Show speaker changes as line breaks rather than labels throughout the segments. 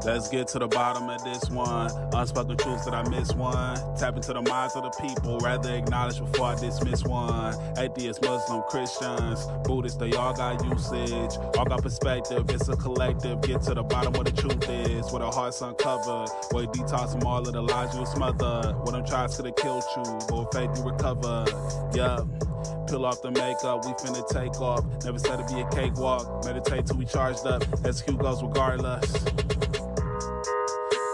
Let's get to the bottom of this one. Unspoken truths that I miss one. Tap into the minds of the people, rather acknowledge before I dismiss one. Atheists, Muslim, Christians, Buddhists, they all got usage. All got perspective, it's a collective. Get to the bottom where the truth is, where the heart's uncovered. Where you detox from all of the lies you smothered. When them tries could have killed you, but with faith you recover. Yup. Peel off the makeup, we finna take off. Never said it'd be a cakewalk. Meditate till we charged up. Execute goes regardless.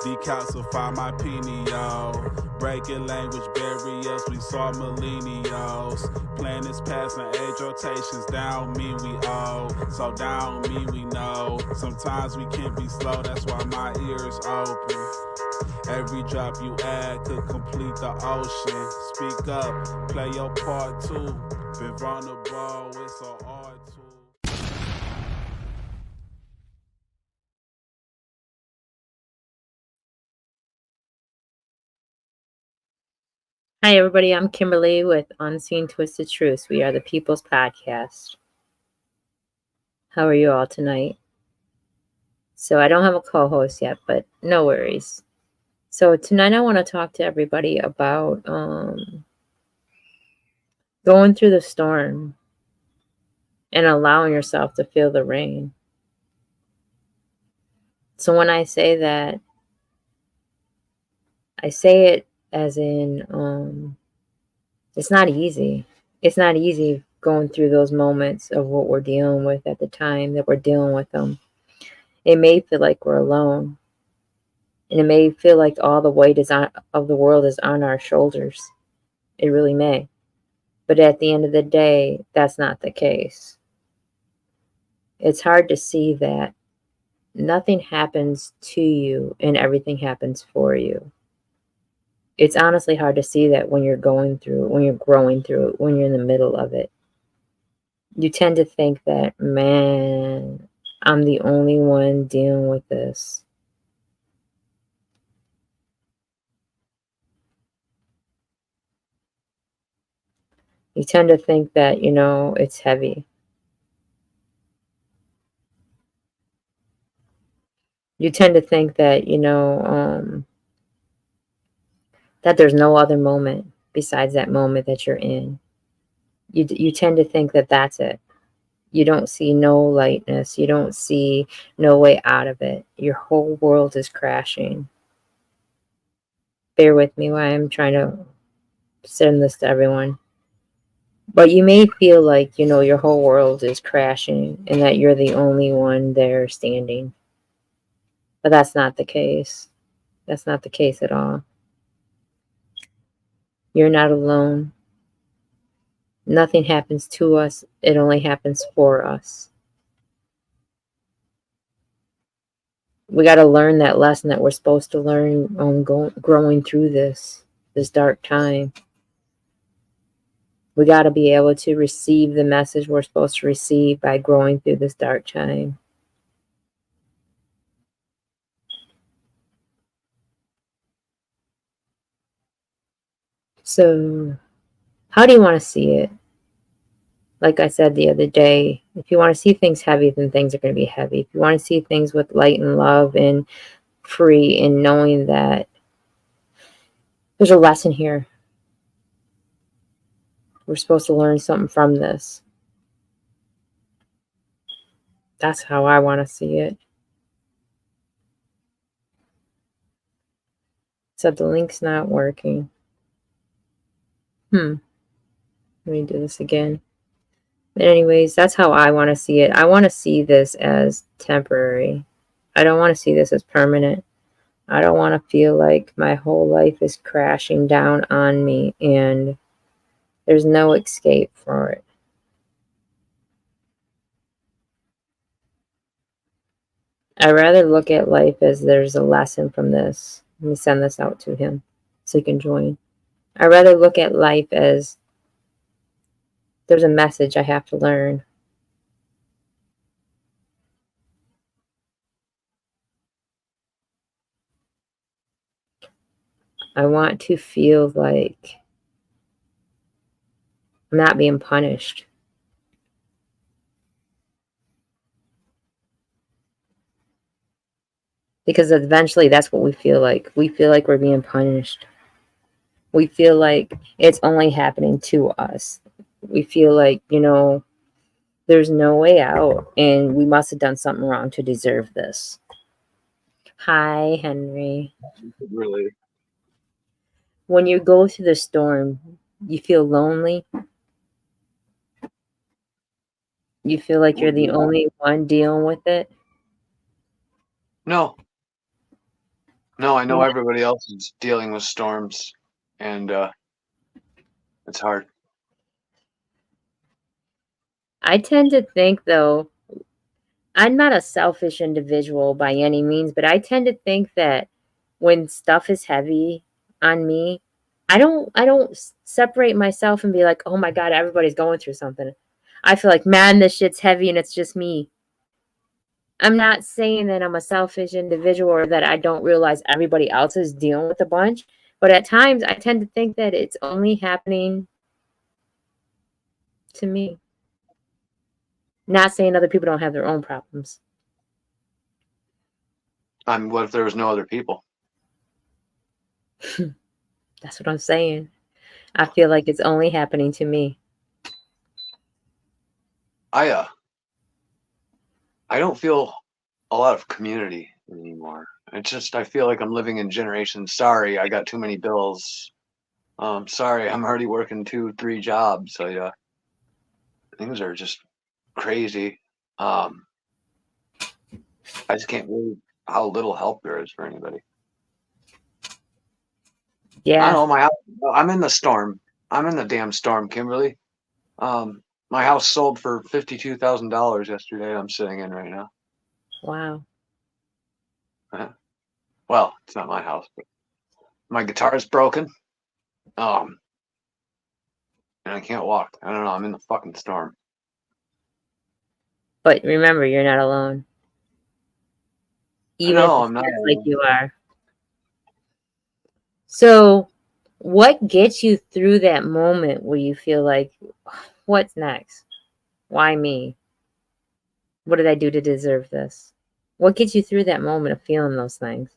Decalcify my pineal. Breaking language barriers, we saw millennials. Planets passing age rotations, down me we owe. So down me we know. Sometimes we can be slow, that's why my ears open. Every drop you add could complete the ocean. Speak up, play your part too. Been vulnerable, it's so hard to.
Hi, everybody. I'm Kimberly with Unseen Twisted Truths. We are the People's Podcast. How are you all tonight? So I don't have a co-host yet, but no worries. So tonight I want to talk to everybody about going through the storm and allowing yourself to feel the rain. So when I say that, I say it as in it's not easy. It's not easy going through those moments of what we're dealing with at the time that we're dealing with them. It may feel like we're alone. And it may feel like all the weight of the world is on our shoulders. It really may. But at the end of the day, that's not the case. It's hard to see that nothing happens to you and everything happens for you. It's honestly hard to see that when you're going through it, when you're growing through it, when you're in the middle of it. You tend to think that, man, I'm the only one dealing with this. You tend to think that, it's heavy. You tend to think that, that there's no other moment besides that moment that you're in. You tend to think that that's it. You don't see no lightness. You don't see no way out of it. Your whole world is crashing. Bear with me while I'm trying to send this to everyone. But you may feel like, your whole world is crashing and that you're the only one there standing. But that's not the case. That's not the case at all. You're not alone. Nothing happens to us. It only happens for us. We got to learn that lesson that we're supposed to learn growing through this dark time. We got to be able to receive the message we're supposed to receive by growing through this dark time. So, how do you want to see it? Like I said the other day, if you want to see things heavy, then things are going to be heavy. If you want to see things with light and love and free and knowing that there's a lesson here, we're supposed to learn something from this. That's how I want to see it. Except the link's not working. Let me do this again. But anyways, that's how I want to see it. I want to see this as temporary. I don't want to see this as permanent. I don't want to feel like my whole life is crashing down on me and there's no escape for it. I rather look at life as there's a lesson from this. Let me send this out to him so he can join. I rather look at life as there's a message I have to learn. I want to feel like I'm not being punished. because eventually that's what we feel like. We feel like we're being punished. We feel like it's only happening to us. We feel like, there's no way out and we must have done something wrong to deserve this. Hi, Henry.
Really?
When you go through the storm, you feel lonely. You feel like you're the only one dealing with it.
No. No, I know everybody else is dealing with storms, and it's hard.
I tend to think, though, I'm not a selfish individual by any means, but I tend to think that when stuff is heavy on me, I don't separate myself and be like, "Oh my god, everybody's going through something." I feel like, "Man, this shit's heavy and it's just me." I'm not saying that I'm a selfish individual or that I don't realize everybody else is dealing with a bunch, but at times I tend to think that it's only happening to me. Not saying other people don't have their own problems.
What if there was no other people?
That's what I'm saying. I feel like it's only happening to me.
I don't feel a lot of community anymore. It's just I feel like I'm living in generations. Sorry, I got too many bills. Sorry, I'm already working 2, 3 jobs. So yeah, things are just crazy. I just can't believe how little help there is for anybody.
Yeah.
I don't know, my house, I'm in the storm. I'm in the damn storm, Kimberly. My house sold for $52,000 yesterday. I'm sitting in right now.
Wow.
Well, it's not my house, but my guitar is broken. And I can't walk. I don't know. I'm in the fucking storm.
But remember, you're not alone. Even if
No,
it
I'm not.
feels like you are. So, what gets you through that moment where you feel like, what's next? Why me? What did I do to deserve this? What gets you through that moment of feeling those things?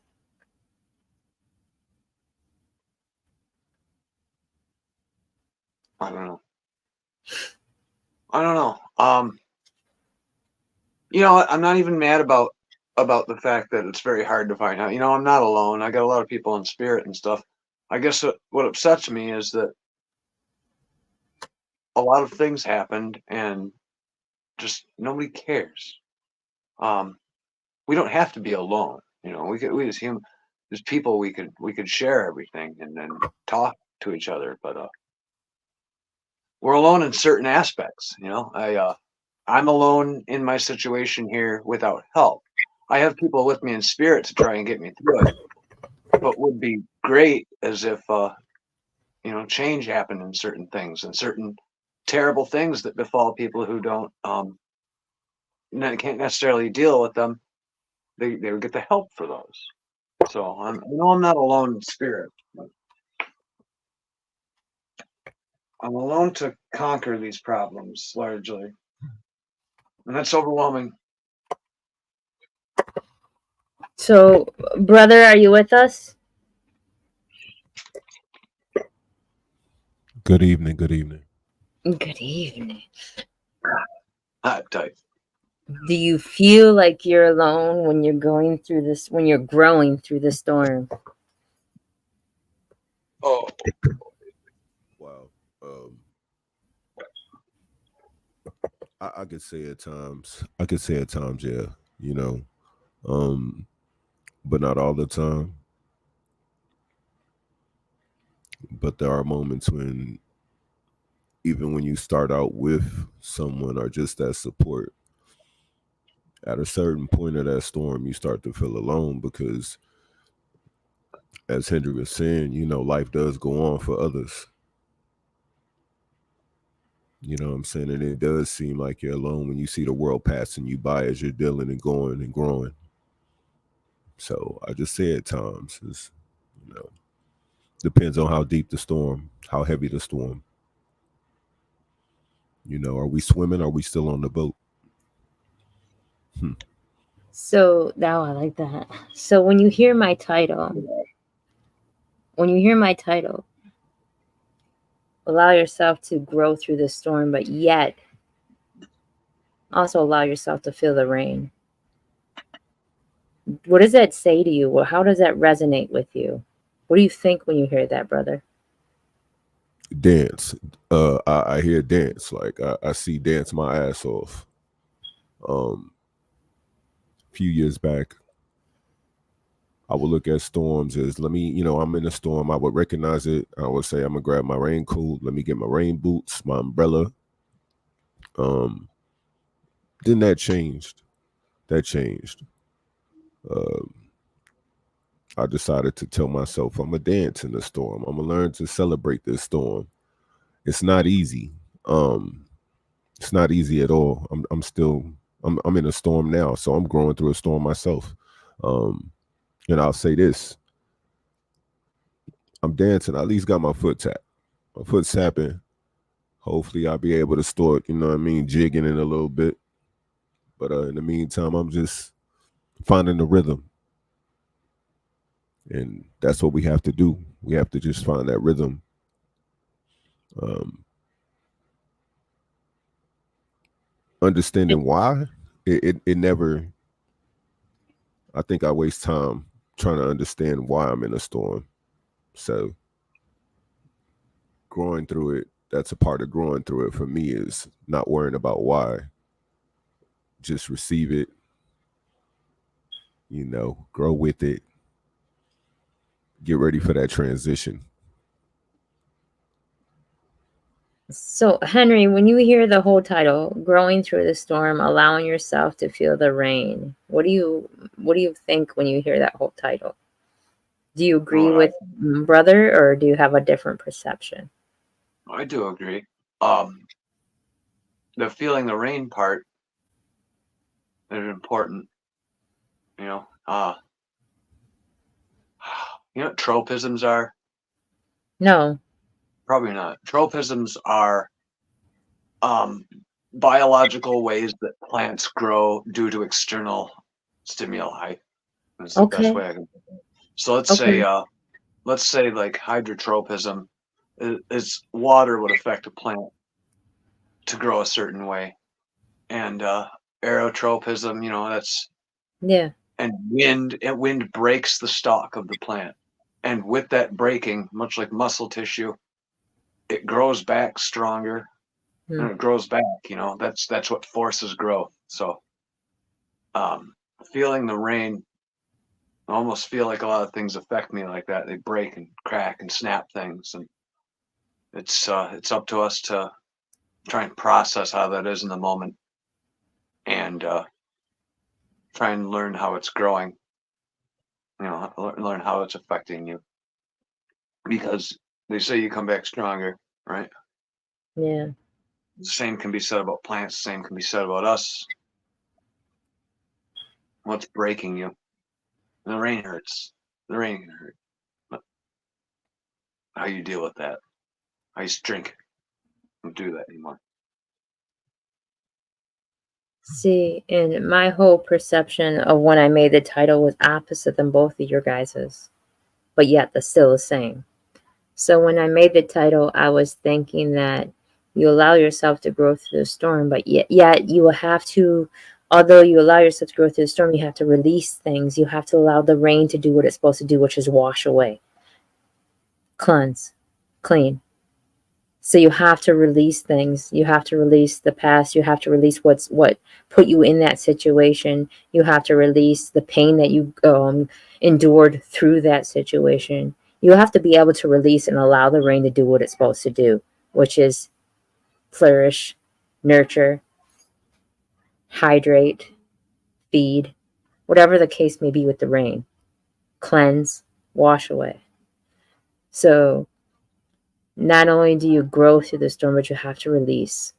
I don't know. I don't know. I'm not even mad about the fact that it's very hard to find out. I'm not alone. I got a lot of people in spirit and stuff. I guess what upsets me is that a lot of things happened and just nobody cares. We don't have to be alone. We as human, as people, we could share everything and then talk to each other. But we're alone in certain aspects. I'm alone in my situation here without help. I have people with me in spirit to try and get me through it. But would be great as if change happened in certain things and certain terrible things that befall people who don't can't necessarily deal with them. They would get the help for those. So I know I'm not alone in spirit. But I'm alone to conquer these problems largely, and that's overwhelming.
So, brother, are you with us?
Good evening. Good evening.
Good evening.
Hot tight.
Do you feel like you're alone when you're going through this, when you're growing through the storm?
Oh,
Wow. Um, I could say at times. I could say at times, yeah. You know, um, but not all the time. But there are moments when, even when you start out with someone or just that support, at a certain point of that storm, you start to feel alone because, as Henry was saying, life does go on for others. You know what I'm saying? And it does seem like you're alone when you see the world passing you by as you're dealing and going and growing. So I just say at times, you know, depends on how deep the storm, how heavy the storm. Are we swimming? Are we still on the boat?
So now I like that. So when you hear my title, allow yourself to grow through the storm, but yet also allow yourself to feel the rain. What does that say to you? How does that resonate with you? What do you think when you hear that, brother?
Dance. I hear dance. Like I see dance my ass off. A few years back, I would look at storms as, let me, I'm in a storm. I would recognize it. I would say, I'm gonna grab my raincoat. Let me get my rain boots, my umbrella. Then that changed. I decided to tell myself I'm gonna dance in the storm. I'm gonna learn to celebrate this storm. It's not easy. It's not easy at all. I'm in a storm now, so I'm growing through a storm myself. And I'll say this: I'm dancing. I at least got my foot tapped. My foot's tapping. Hopefully, I'll be able to start, jigging in a little bit. But in the meantime, I'm just finding the rhythm. And that's what we have to do. We have to just find that rhythm. Understanding why, it never, I think I waste time trying to understand why I'm in a storm. So growing through it, that's a part of growing through it for me, is not worrying about why. Just receive it, grow with it, get ready for that transition.
So, Henry, when you hear the whole title, Growing Through the Storm, Allowing Yourself to Feel the Rain, what do you think when you hear that whole title? Do you agree with brother, or do you have a different perception?
I do agree. The feeling the rain part is important. You know what tropisms are?
No.
Probably not. Tropisms are biological ways that plants grow due to external stimuli. That's the best way I can put it. So let's say like hydrotropism is water would affect a plant to grow a certain way, and aerotropism, that's and wind breaks the stalk of the plant, and with that breaking, much like muscle tissue, it grows back stronger. And it grows back, that's what forces growth. So feeling the rain, I almost feel like a lot of things affect me like that. They break and crack and snap things, and it's up to us to try and process how that is in the moment, and try and learn how it's growing, learn how it's affecting you, because they say you come back stronger, right?
Yeah.
The same can be said about plants, the same can be said about us. What's breaking you? The rain hurts. The rain can hurt. But how you deal with that? I just drink. Don't do that anymore.
See, and my whole perception of when I made the title was opposite than both of your guys's, but yet they're still the same. So when I made the title, I was thinking that you allow yourself to grow through the storm, but yet you will have to, although you allow yourself to grow through the storm, you have to release things. You have to allow the rain to do what it's supposed to do, which is wash away, cleanse, clean. So you have to release things. You have to release the past. You have to release what put you in that situation. You have to release the pain that you endured through that situation. You have to be able to release and allow the rain to do what it's supposed to do, which is flourish, nurture, hydrate, feed, whatever the case may be with the rain, cleanse, wash away. So not only do you grow through the storm, but you have to release.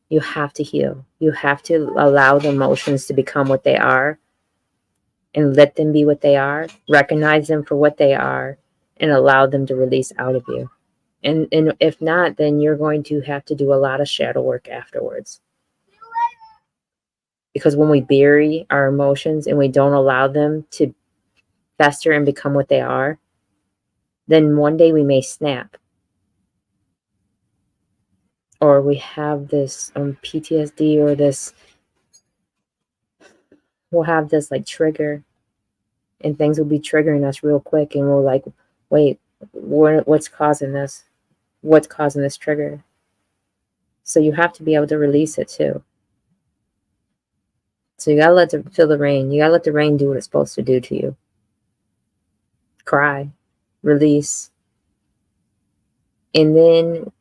You have to heal. You have to allow the emotions to become what they are and let them be what they are. Recognize them for what they are and allow them to release out of you. And if not, then you're going to have to do a lot of shadow work afterwards. Because when we bury our emotions and we don't allow them to fester and become what they are, then one day we may snap. Or we have this PTSD, or we'll have this like trigger, and things will be triggering us real quick, and we're like, wait, what's causing this? What's causing this trigger? So you have to be able to release it too. So you gotta feel the rain. You gotta let the rain do what it's supposed to do to you. Cry, release, and then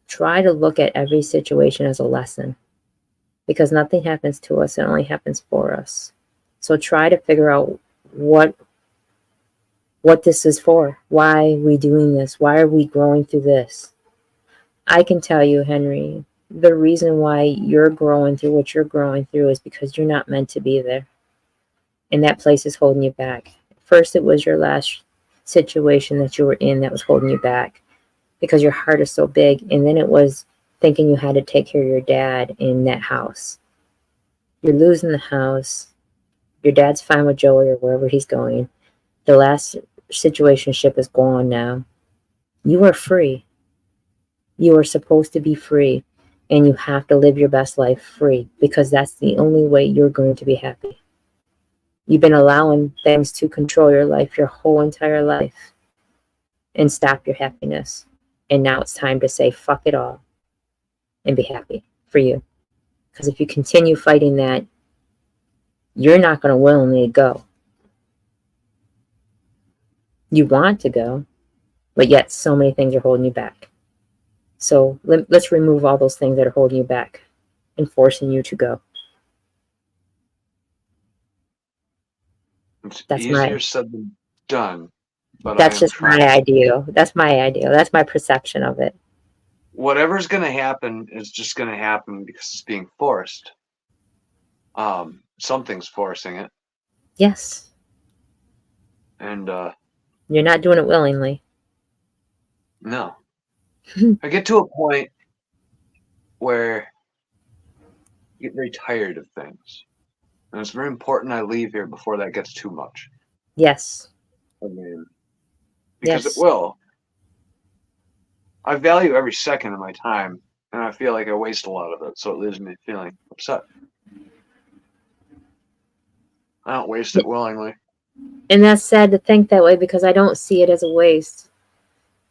try to look at every situation as a lesson, because nothing happens to us, it only happens for us. So try to figure out what this is for. Why are we doing this? Why are we growing through this? I can tell you, Henry, the reason why you're growing through what you're growing through is because you're not meant to be there. And that place is holding you back. First, it was your last situation that you were in that was holding you back because your heart is so big. And then it was thinking you had to take care of your dad in that house. You're losing the house. Your dad's fine with Joey or wherever he's going. The last situationship is gone now. You are free. You are supposed to be free, and you have to live your best life free, because that's the only way you're going to be happy. You've been allowing things to control your life your whole entire life and stop your happiness. And now it's time to say fuck it all and be happy for you. Because if you continue fighting that, you're not going to willingly go. You want to go, but yet so many things are holding you back. So let's remove all those things that are holding you back and forcing you to go.
It's easier said than done, but
that's just my ideal. That's my ideal. That's my perception of it.
Whatever's going to happen is just going to happen because it's being forced. Something's forcing it.
Yes.
And
you're not doing it willingly.
No. I get to a point where you get very tired of things. And it's very important I leave here before that gets too much.
Yes.
I mean, because it will. I value every second of my time, and I feel like I waste a lot of it, so it leaves me feeling upset. I don't waste it willingly.
And that's sad to think that way, because I don't see it as a waste.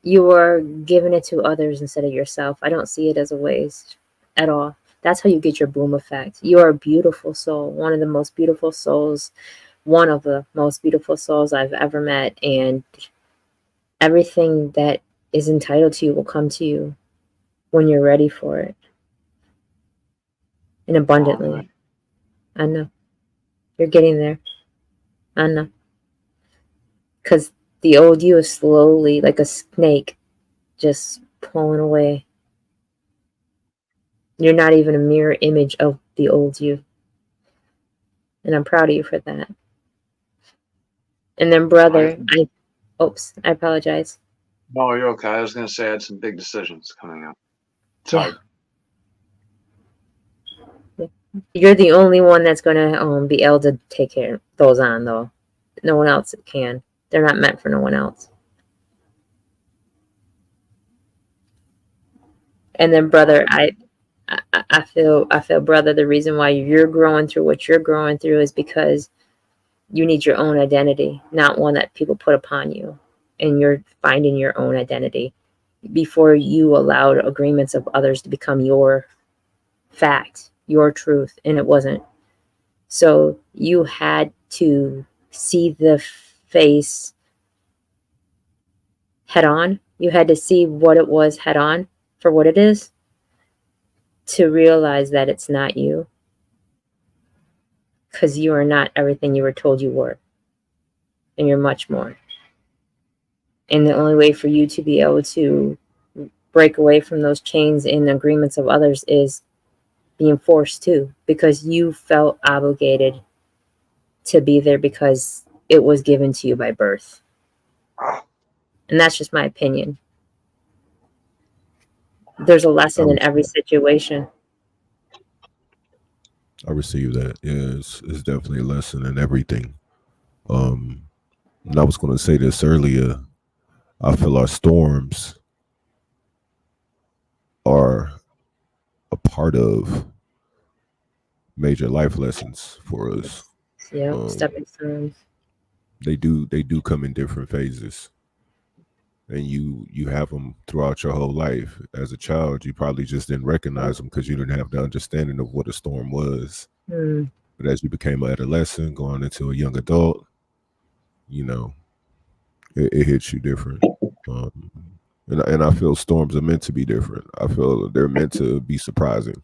You are giving it to others instead of yourself. I don't see it as a waste at all. That's how you get your boom effect. You are a beautiful soul, one of the most beautiful souls I've ever met. And everything that is entitled to you will come to you when you're ready for it. And abundantly. I know. You're getting there. I know. Because the old you is slowly, like a snake, just pulling away. You're not even a mirror image of the old you. And I'm proud of you for that. And then, brother, I apologize.
No, you're okay. I was going to say I had some big decisions coming up. It's hard.
Yeah. You're the only one that's going to be able to take care of those on, though. No one else can. They're not meant for no one else. And then, brother, I feel, brother, the reason why you're growing through what you're growing through is because you need your own identity, not one that people put upon you. And you're finding your own identity before you allowed agreements of others to become your fact, your truth, and it wasn't. So you had to see the face head on. You had to see what it was head on for what it is, to realize that it's not you, because you are not everything you were told you were, and you're much more. And the only way for you to be able to break away from those chains and agreements of others is being forced to, because you felt obligated to be there because it was given to you by birth. And that's just my opinion. There's a lesson in every situation.
I receive that. Yeah, it's definitely a lesson in everything. Um, and I was going to say this earlier. I feel our storms are a part of major life lessons for us.
Yep,
Um,
stepping stones.
they do come in different phases, and you have them throughout your whole life. As a child, you probably just didn't recognize them because you didn't have the understanding of what a storm was.
Mm,
But as you became an adolescent, going into a young adult, you know, it hits you different. Um, and I feel storms are meant to be different. I feel they're meant to be surprising.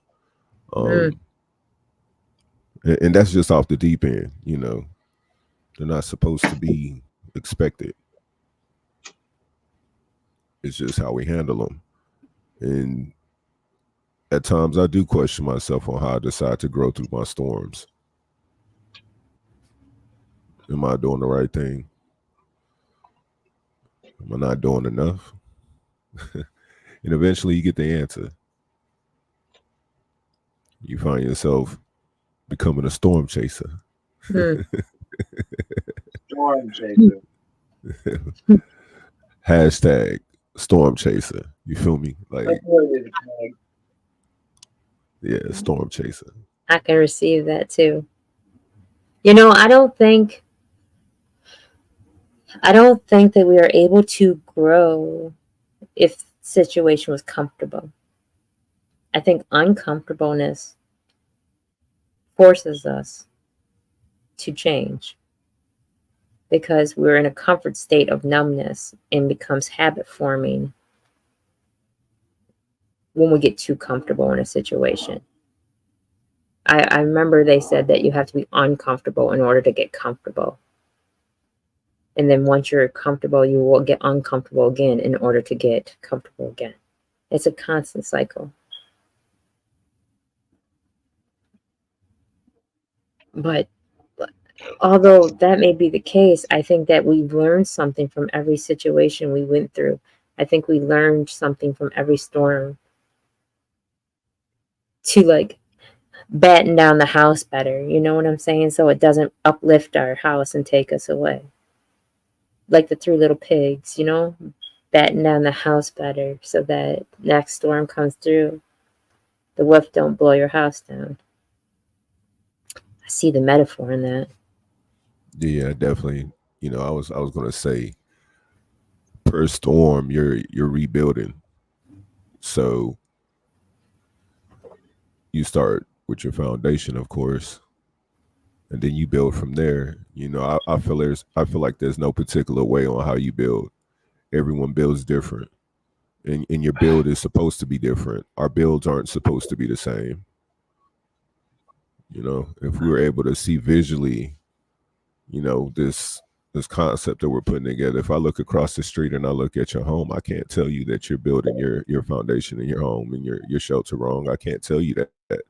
mm,
Um, and that's just off the deep end. You know, they're not supposed to be expected. It's just how we handle them. And at times, I do question myself on how I decide to grow through my storms. Am I doing the right thing? Am I not doing enough? And eventually, you get the answer. You find yourself becoming a storm chaser.
mm.
Storm chaser.
Hashtag storm chaser. You feel me?
That's
Like,
what it is, man.
yeah, storm chaser.
I can receive that too. You know, I don't think that we are able to grow if situation was comfortable. I think uncomfortableness forces us to change because we're in a comfort state of numbness and becomes habit forming when we get too comfortable in a situation. I remember they said that you have to be uncomfortable in order to get comfortable. And then once you're comfortable, you will get uncomfortable again in order to get comfortable again. It's a constant cycle. But although that may be the case, I think that we learned something from every situation we went through. I think we learned something from every storm to like batten down the house better. You know what I'm saying? So it doesn't uplift our house and take us away. Like the three little pigs, you know? Batten down the house better so that next storm comes through, the wolf don't blow your house down. I see the metaphor in that.
Yeah, definitely. I was gonna say per storm, you're rebuilding. So you start with your foundation, of course, and then you build from there. I feel like there's no particular way on how you build. Everyone builds different. And your build is supposed to be different. Our builds aren't supposed to be the same. If we were able to see visually, this concept that we're putting together. If I look across the street and I look at your home, I can't tell you that you're building your foundation in your home and your shelter wrong. I can't tell you that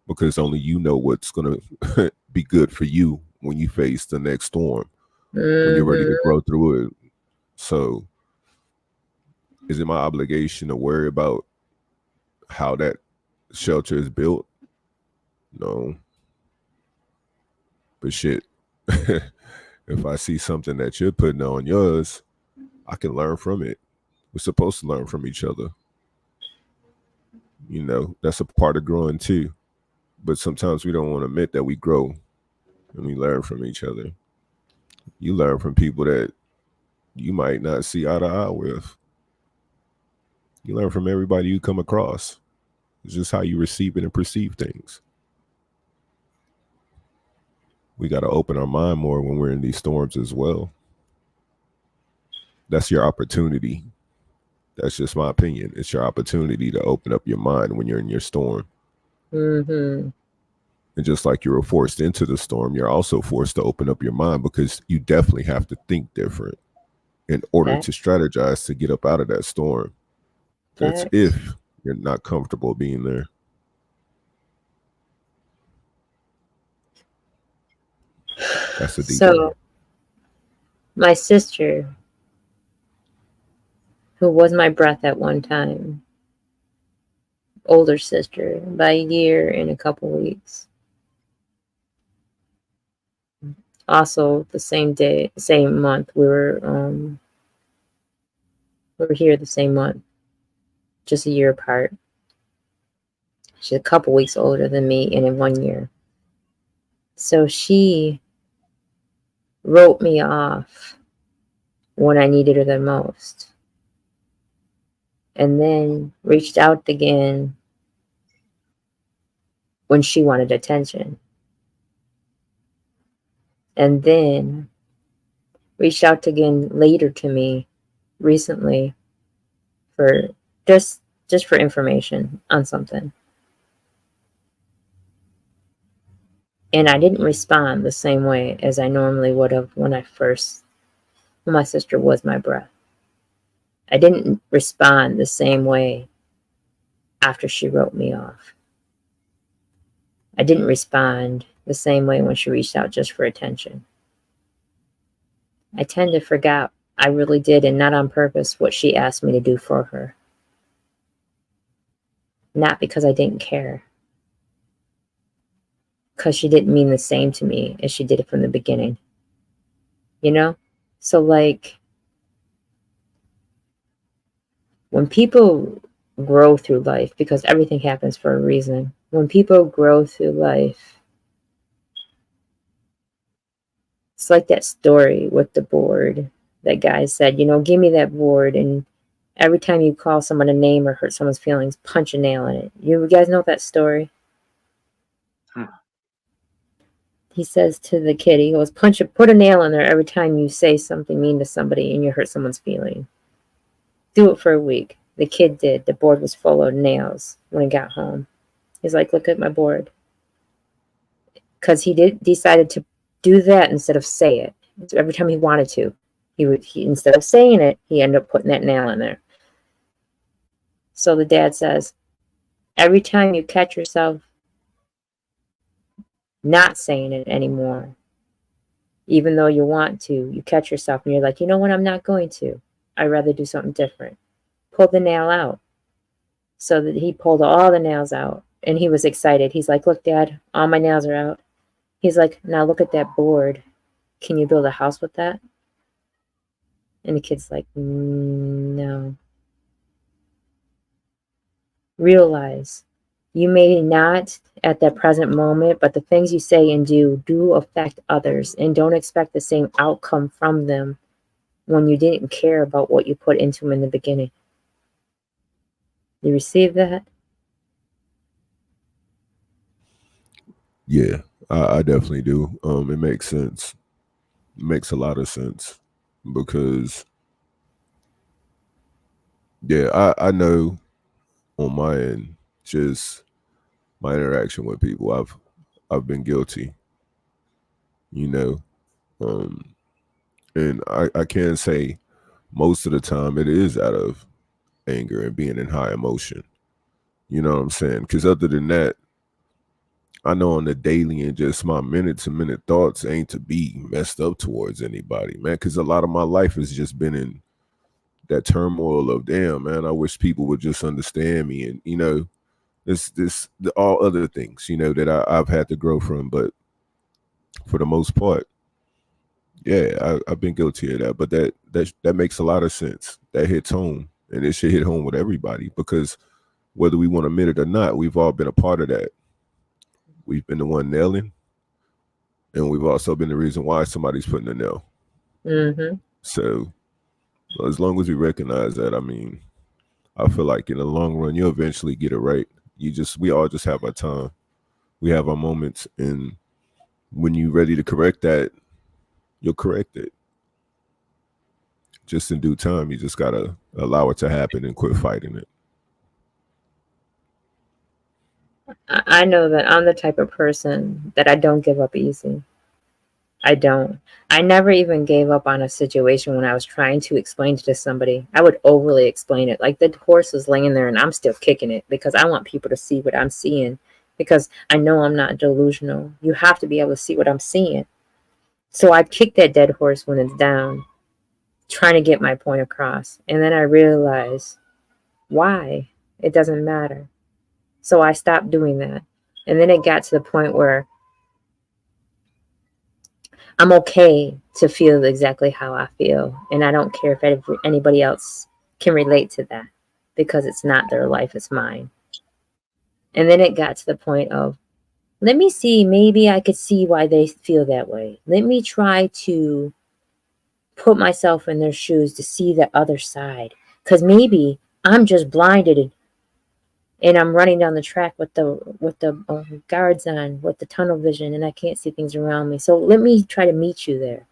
because only you know what's gonna be good for you when you face the next storm, when you're ready to
Mm-hmm.
grow through it. So is it my obligation to worry about how that shelter is built? No. But shit. If I see something that you're putting on yours, I can learn from it. We're supposed to learn from each other. That's a part of growing too. But sometimes we don't want to admit that we grow and we learn from each other. You learn from people that you might not see eye to eye with. You learn from everybody you come across. It's just how you receive it and perceive things. We got to open our mind more when we're in these storms as well. That's your opportunity. That's just my opinion. It's your opportunity to open up your mind when you're in your storm.
Mm-hmm.
And just like you were forced into the storm, you're also forced to open up your mind because you definitely have to think different in order
Fact,
to strategize to get up out of that storm. That's
fact.
if you're not comfortable being there. That's a deep one.
So my sister, who was my breath at one time, older sister by a year and a couple weeks. Also, the same day, same month, we were here the same month, just a year apart. She's a couple weeks older than me, and in 1 year. So she wrote me off when I needed her the most, and then reached out again when she wanted attention, and then reached out again later to me recently for just for information on something. And I didn't respond the same way as I normally would have when my sister was my breath. I didn't respond the same way after she wrote me off. I didn't respond the same way when she reached out just for attention. I tend to forget I really did, and not on purpose, what she asked me to do for her. Not because I didn't care. Because she didn't mean the same to me as she did it from the beginning. You know? So, like, when people grow through life, because everything happens for a reason, when people grow through life, it's like that story with the board. That guy said, give me that board, and every time you call someone a name or hurt someone's feelings, punch a nail in it. You guys know that story? He says to the kid, he goes, put a nail in there every time you say something mean to somebody and you hurt someone's feeling. Do it for a week. The kid did. The board was full of nails when he got home. He's like, look at my board. Because he decided to do that instead of say it. So every time he wanted to. He instead of saying it, he ended up putting that nail in there. So the dad says, every time you catch yourself not saying it anymore, even though you want to, you catch yourself and you're like, you know what, I'm not going to. I'd rather do something different. Pull the nail out. So that he pulled all the nails out and he was excited. He's like, look, Dad, all my nails are out. He's like, now look at that board. Can you build a house with that? And the kid's like, no. Realize you may not at that present moment, but the things you say and do affect others, and don't expect the same outcome from them when you didn't care about what you put into them in the beginning. You receive that?
Yeah, I definitely do. It makes sense. It makes a lot of sense because, yeah, I know on my end, just my interaction with people, I've been guilty, and I can say most of the time it is out of anger and being in high emotion. You know what I'm saying? Because other than that, I know on the daily and just my minute to minute thoughts ain't to be messed up towards anybody, man. Because a lot of my life has just been in that turmoil of, damn, man, I wish people would just understand me. And, all other things, that I've had to grow from. But for the most part, yeah, I've been guilty of that. But that makes a lot of sense. That hits home, and it should hit home with everybody because whether we want to admit it or not, we've all been a part of that. We've been the one nailing, and we've also been the reason why somebody's putting a nail.
Mm-hmm.
So as long as we recognize that, I mean, I feel like in the long run, you'll eventually get it right. We all just have our time. We have our moments, and when you're ready to correct that, you'll correct it. Just in due time, you just gotta allow it to happen and quit fighting it.
I know that I'm the type of person that I don't give up easy. I don't. I never even gave up on a situation when I was trying to explain it to somebody. I would overly explain it. Like the horse was laying there and I'm still kicking it because I want people to see what I'm seeing because I know I'm not delusional. You have to be able to see what I'm seeing. So I kick that dead horse when it's down, trying to get my point across. And then I realize why? It doesn't matter. So I stopped doing that. And then it got to the point where I'm okay to feel exactly how I feel. And I don't care if anybody else can relate to that, because it's not their life, it's mine. And then it got to the point of, let me see, maybe I could see why they feel that way. Let me try to put myself in their shoes to see the other side. Because maybe I'm just blinded and I'm running down the track with the guards on, with the tunnel vision, and I can't see things around me. So let me try to meet you there.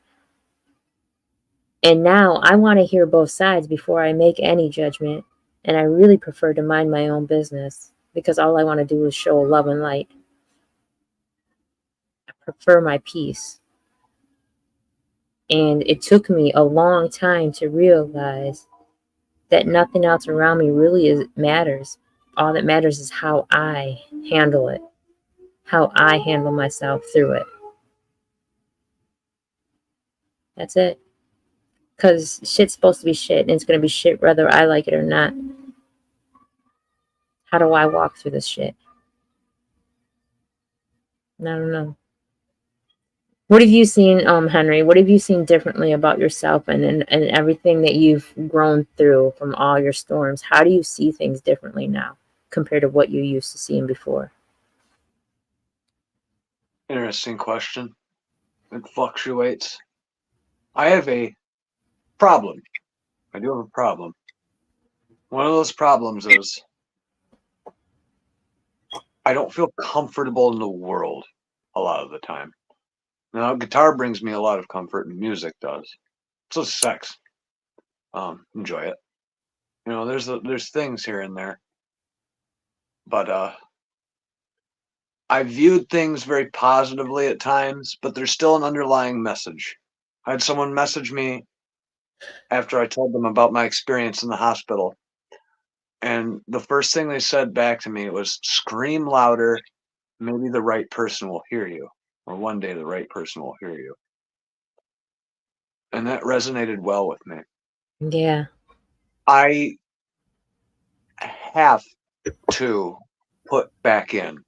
And now I want to hear both sides before I make any judgment. And I really prefer to mind my own business, because all I want to do is show love and light. I prefer my peace. And it took me a long time to realize that nothing else around me really matters. All that matters is how I handle it, how I handle myself through it. That's it. Because shit's supposed to be shit, and it's going to be shit whether I like it or not. How do I walk through this shit? I don't know. What have you seen, Henry? What have you seen differently about yourself and everything that you've grown through from all your storms? How do you see things differently now compared to what you used to seeing before?
Interesting question. It fluctuates. I have a problem. I do have a problem. One of those problems is I don't feel comfortable in the world a lot of the time. Now, guitar brings me a lot of comfort, and music does. So sex. Enjoy it. You know, there's things here and there, but I viewed things very positively at times, but there's still an underlying message. I had someone message me after I told them about my experience in the hospital, and the first thing they said back to me was, "Scream louder. Maybe the right person will hear you, or one day the right person will hear you." And that resonated well with me.
Yeah.
I have to put back in.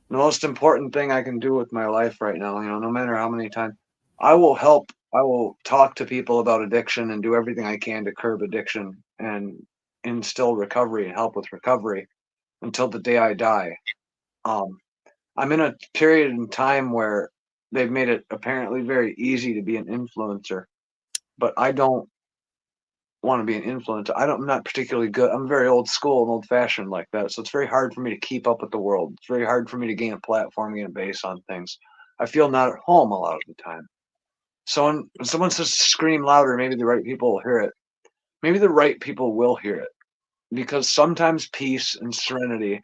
The most important thing I can do with my life right now, you know, no matter how many times, I will talk to people about addiction and do everything I can to curb addiction and instill recovery and help with recovery until the day I die. I'm in a period in time where they've made it apparently very easy to be an influencer, but I don't want to be an influencer. I'm not particularly good. I'm very old school and old fashioned like that. So it's very hard for me to keep up with the world. It's very hard for me to gain a platform, gain a base on things. I feel not at home a lot of the time. So when someone says scream louder, maybe the right people will hear it. Maybe the right people will hear it, because sometimes peace and serenity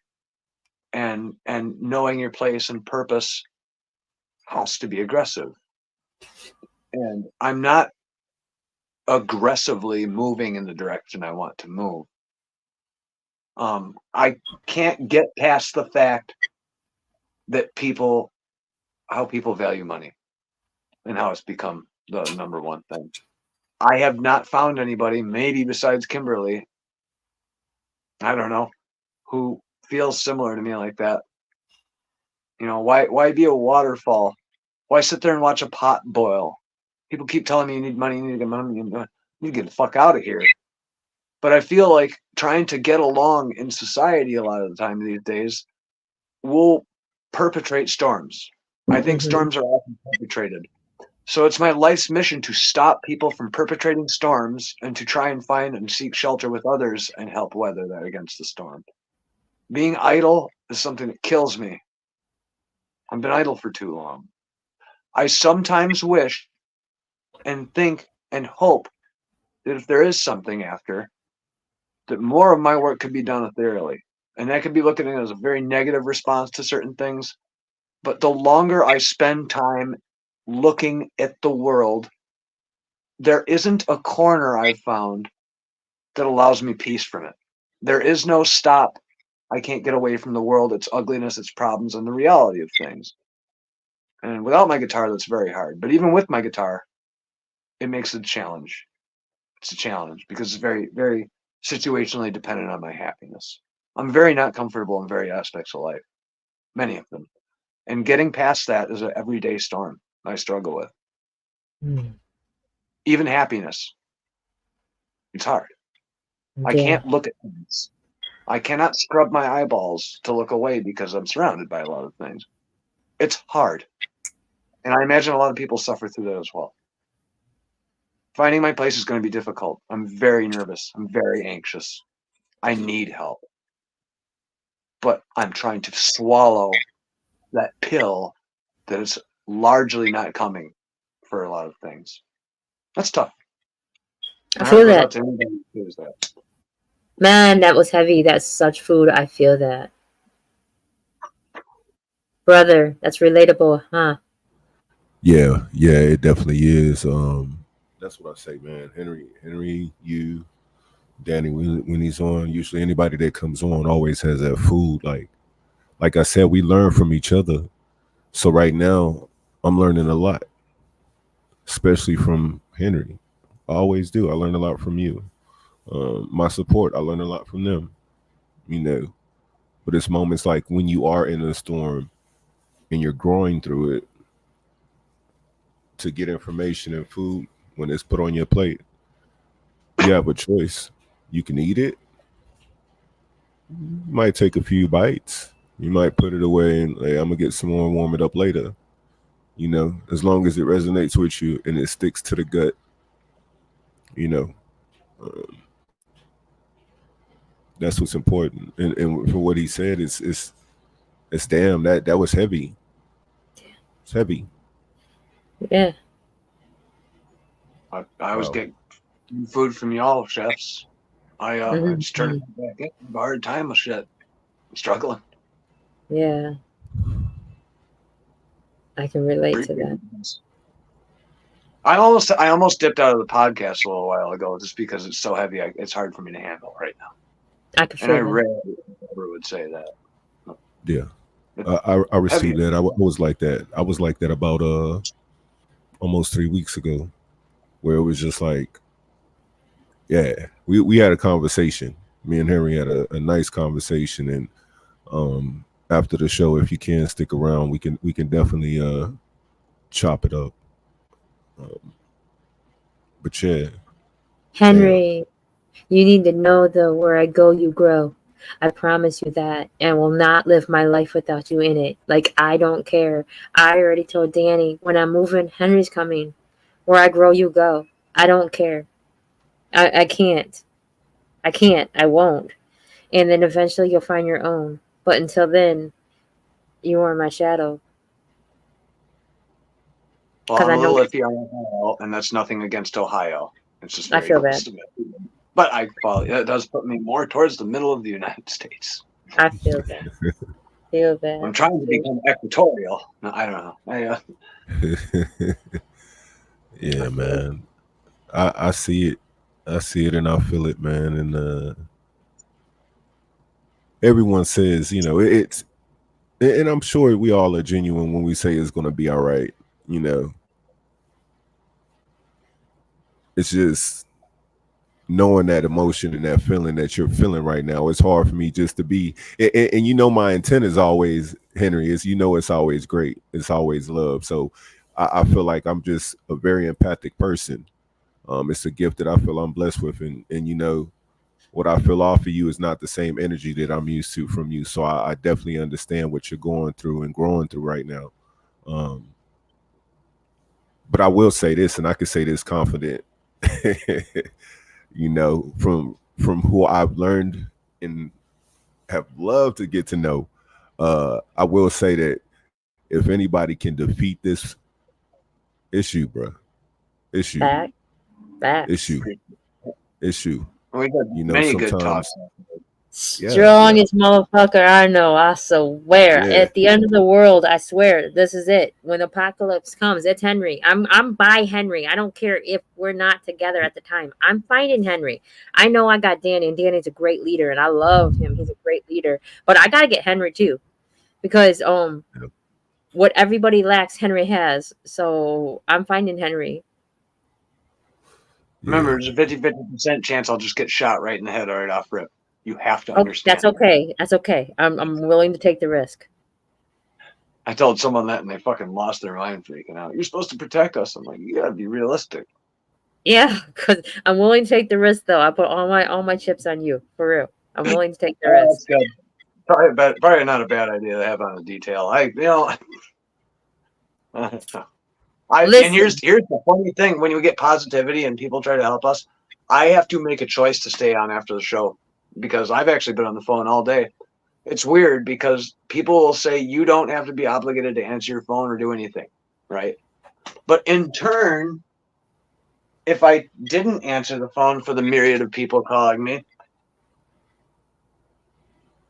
and knowing your place and purpose has to be aggressive. And I'm not aggressively moving in the direction I want to move. I can't get past the fact that how people value money and how it's become the number one thing. I have not found anybody, maybe besides Kimberly, I don't know, who feels similar to me like that. You know, why be a waterfall? Why sit there and watch a pot boil? People keep telling me you need money, you need to get money, you need to get the fuck out of here. But I feel like trying to get along in society a lot of the time these days will perpetrate storms. I think storms are often perpetrated. So it's my life's mission to stop people from perpetrating storms and to try and find and seek shelter with others and help weather that against the storm. Being idle is something that kills me. I've been idle for too long. I sometimes wish and think and hope that if there is something after, that more of my work could be done ethereally. And that could be looked at as a very negative response to certain things. But the longer I spend time looking at the world, there isn't a corner I've found that allows me peace from it. There is no stop. I can't get away from the world, its ugliness, its problems, and the reality of things. And without my guitar, that's very hard. But even with my guitar, it makes it a challenge. It's a challenge because it's very, very situationally dependent on my happiness. I'm very not comfortable in very aspects of life, many of them. And getting past that is an everyday storm. I struggle with.
Mm.
Even happiness. It's hard. I
Yeah.
can't look at things. I cannot scrub my eyeballs to look away because I'm surrounded by a lot of things. It's hard. And I imagine a lot of people suffer through that as well. Finding my place is going to be difficult. I'm very nervous. I'm very anxious. I need help. But I'm trying to swallow that pill that is largely not coming for a lot of things. That's tough.
I
My
feel
heart goes
that.
out to anybody who does that.
Man, that was heavy. That's such food. I feel that. Brother, that's relatable, huh?
Yeah, it definitely is. That's what I say, man. Henry, you, Danny, when he's on, usually anybody that comes on always has that food. Like I said, we learn from each other. So right now, I'm learning a lot, especially from Henry. I always do. I learn a lot from you. My support, I learn a lot from them. You know, but it's moments like when you are in a storm and you're growing through it, to get information and food when it's put on your plate, you have a choice. You can eat it. You might take a few bites. You might put it away and, hey, I'm gonna get some more and warm it up later. You know, as long as it resonates with you and it sticks to the gut. You know, um, that's what's important. And for what he said, it's damn, that was heavy. It's heavy.
Yeah.
I always
Wow.
get food from y'all, chefs. I just turned
Mhm.
it back in. I have a hard time with shit. I'm struggling.
Yeah. I can relate to that.
I almost dipped out of the podcast a little while ago just because it's so heavy. It's hard for me to handle right now.
I can
And I
feel that.
rarely ever would say that.
Yeah.
It's
I
heavy.
received that. I was like that. I was like that about almost 3 weeks ago, where it was just like, yeah, we had a conversation. Me and Henry had a nice conversation, and after the show, if you can stick around, we can definitely chop it up. Um, but yeah, damn,
Henry, you need to know though, where I go, you grow. I promise you that, and will not live my life without you in it. Like, I don't care. I already told Danny when I'm moving, Henry's coming. Where I grow, you go. I don't care. I can't. I can't. I won't. And then eventually you'll find your own. But until then, you are my shadow.
Well,
Because
I'm
I
a
know
little iffy on Ohio, and that's nothing against Ohio. It's just
I
very
feel
close
bad.
to me. But it does put me more towards the middle of the United States.
I feel bad. Feel bad.
I'm trying to become equatorial. No, I don't know.
yeah, man. I see it. I see it, and I feel it, man. And everyone says, you know, it's, and I'm sure we all are genuine when we say it's going to be all right. You know, it's just knowing that emotion and that feeling that you're feeling right now. It's hard for me just to be, and you know, my intent is always, Henry, is, you know, it's always great. It's always love. So I feel like I'm just a very empathic person. It's a gift that I feel I'm blessed with, and you know, what I feel off of you is not the same energy that I'm used to from you. So I definitely understand what you're going through and growing through right now. Um, but I will say this, and I can say this confident, you know, from who I've learned and have loved to get to know. I will say that if anybody can defeat this issue, bro, issue,
Back. Facts.
issue, issue.
We had
You know,
many good talks.
sometimes, yeah,
Strongest motherfucker I know, I swear.
yeah.
At the end of the world, I swear, this is it. When apocalypse comes, it's Henry. I'm by Henry. I don't care if we're not together at the time. I'm finding Henry. I know I got Danny, and Danny's a great leader, and I love him. He's a great leader. But I gotta get Henry too. Because what everybody lacks, Henry has. So I'm finding Henry.
Remember,
Yeah,
there's a 50% chance I'll just get shot right in the head right off rip. You have to
Oh, that's
understand that.
okay. That's okay. I'm willing to take the risk.
I told someone that and they fucking lost their mind freaking out. You're supposed to protect us. I'm like, you gotta be realistic.
Yeah, because I'm willing to take the risk, though. I put all my chips on you, for real. I'm willing to take the risk.
That's good. Probably not a bad idea to have on a detail. And here's the funny thing: when you get positivity and people try to help us, I have to make a choice to stay on after the show because I've actually been on the phone all day. It's weird because people will say you don't have to be obligated to answer your phone or do anything, right? But in turn, if I didn't answer the phone for the myriad of people calling me,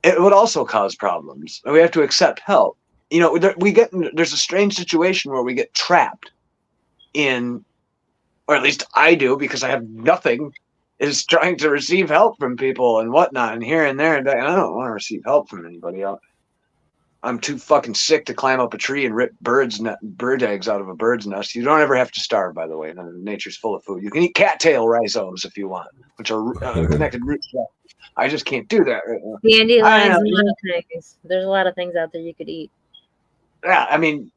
it would also cause problems. We have to accept help. There's a strange situation where we get trapped in, or at least I do, because I have nothing, is trying to receive help from people and whatnot, and here and there, and I don't want to receive help from anybody else. I'm too fucking sick to climb up a tree and rip bird eggs out of a bird's nest. You don't ever have to starve, by the way. Nature's full of food. You can eat cattail rhizomes if you want, which are connected root structures. I just can't do that right now.
Dandelions and other things. There's a lot of things out there you could eat.
Yeah, I mean,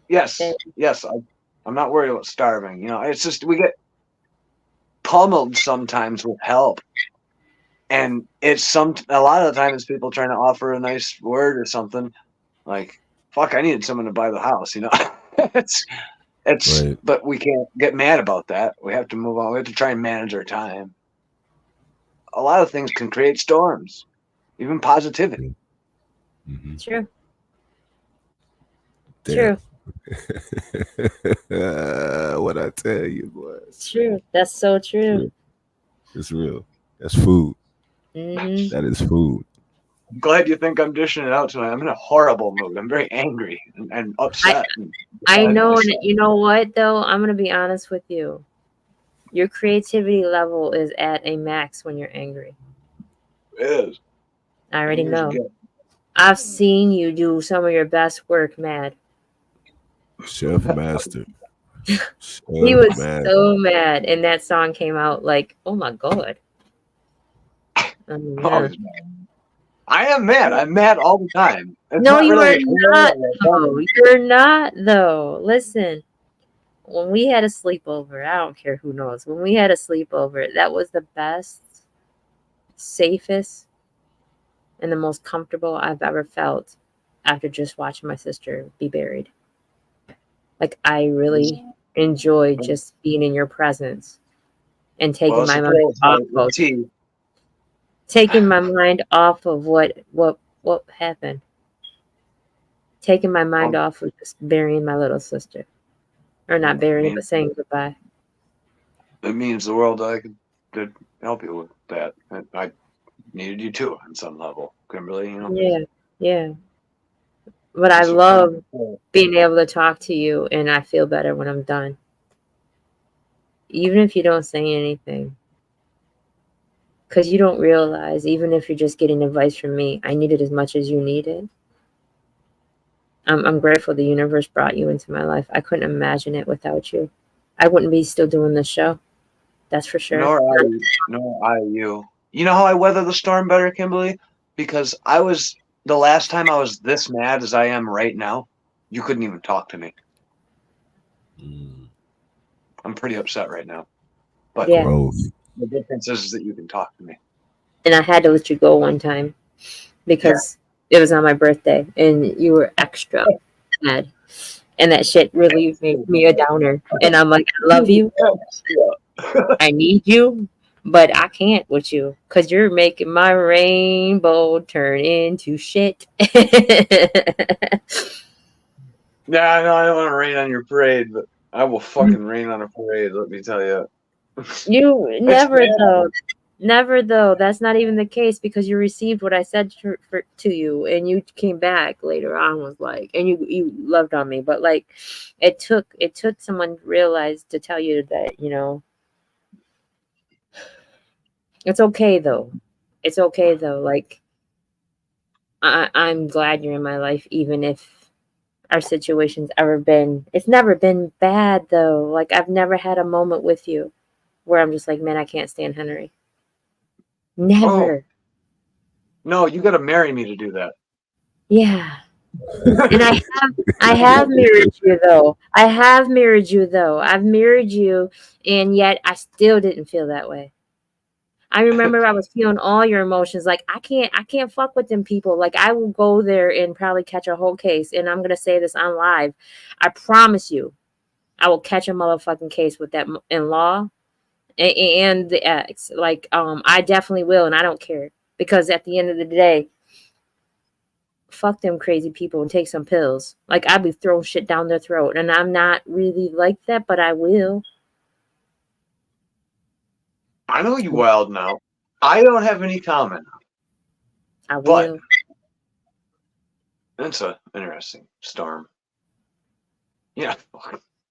yes. I'm not worried about starving. It's just we get pummeled sometimes with help. And it's a lot of the time it's people trying to offer a nice word or something like, fuck, I needed someone to buy the house, it's right. But we can't get mad about that. We have to move on. We have to try and manage our time. A lot of things can create storms, even positivity.
Mm-hmm. True.
Damn. True. What I tell you, boy.
True. That's so true.
It's real. That's food.
Mm-hmm.
That is food.
I'm glad you think I'm dishing it out tonight. I'm in a horrible mood. I'm very angry and upset.
I know, and you know what, though? I'm going to be honest with you. Your creativity level is at a max when you're angry.
It is.
I already know. I've seen you do some of your best work, Mad.
Chef Master.
He was so mad, and that song came out like, oh my God.
I am mad. I'm mad all the time.
No, you are not. You're not, though. Listen, when we had a sleepover, I don't care who knows. When we had a sleepover, that was the best, safest, and the most comfortable I've ever felt after just watching my sister be buried. Like, I really enjoyed just being in your presence and taking my mind off of taking my mind off of what happened. Taking my mind off of just burying my little sister. Or not burying, but saying goodbye.
It means the world I could help you with that. I needed you too on some level, Kimberly,
Yeah. But I love being able to talk to you, and I feel better when I'm done. Even if you don't say anything. Because you don't realize, even if you're just getting advice from me, I need it as much as you need it. I'm grateful the universe brought you into my life. I couldn't imagine it without you. I wouldn't be still doing this show. That's for sure.
Nor are you. You know how I weather the storm better, Kimberly? Because the last time I was this mad as I am right now, you couldn't even talk to me. I'm pretty upset right now. But the difference is that you can talk to me.
And I had to let you go one time because it was on my birthday and you were extra mad. And that shit really made me a downer. And I'm like, I love you. I need you. But I can't with you because you're making my rainbow turn into shit.
No, I don't want to rain on your parade, but I will fucking rain on a parade, let me tell you.
You never though. That's not even the case because you received what I said to you, and you came back later on was like, and you loved on me, but like, it took someone to realize to tell you that it's okay though. It's okay though. Like, I'm glad you're in my life, even if our situation's it's never been bad though. Like, I've never had a moment with you where I'm just like, man, I can't stand Henry. Never.
Oh. No, you got to marry me to do that.
Yeah. And I have mirrored you though. I have mirrored you though. I've mirrored you, and yet I still didn't feel that way. I remember I was feeling all your emotions. Like I can't fuck with them people. Like I will go there and probably catch a whole case. And I'm gonna say this on live. I promise you, I will catch a motherfucking case with that in law and the ex. Like I definitely will, and I don't care because at the end of the day, fuck them crazy people and take some pills. Like I'd be throwing shit down their throat, and I'm not really like that, but I will.
I know you wild now. I don't have any comment,
I
but
will.
it's an interesting storm. Yeah,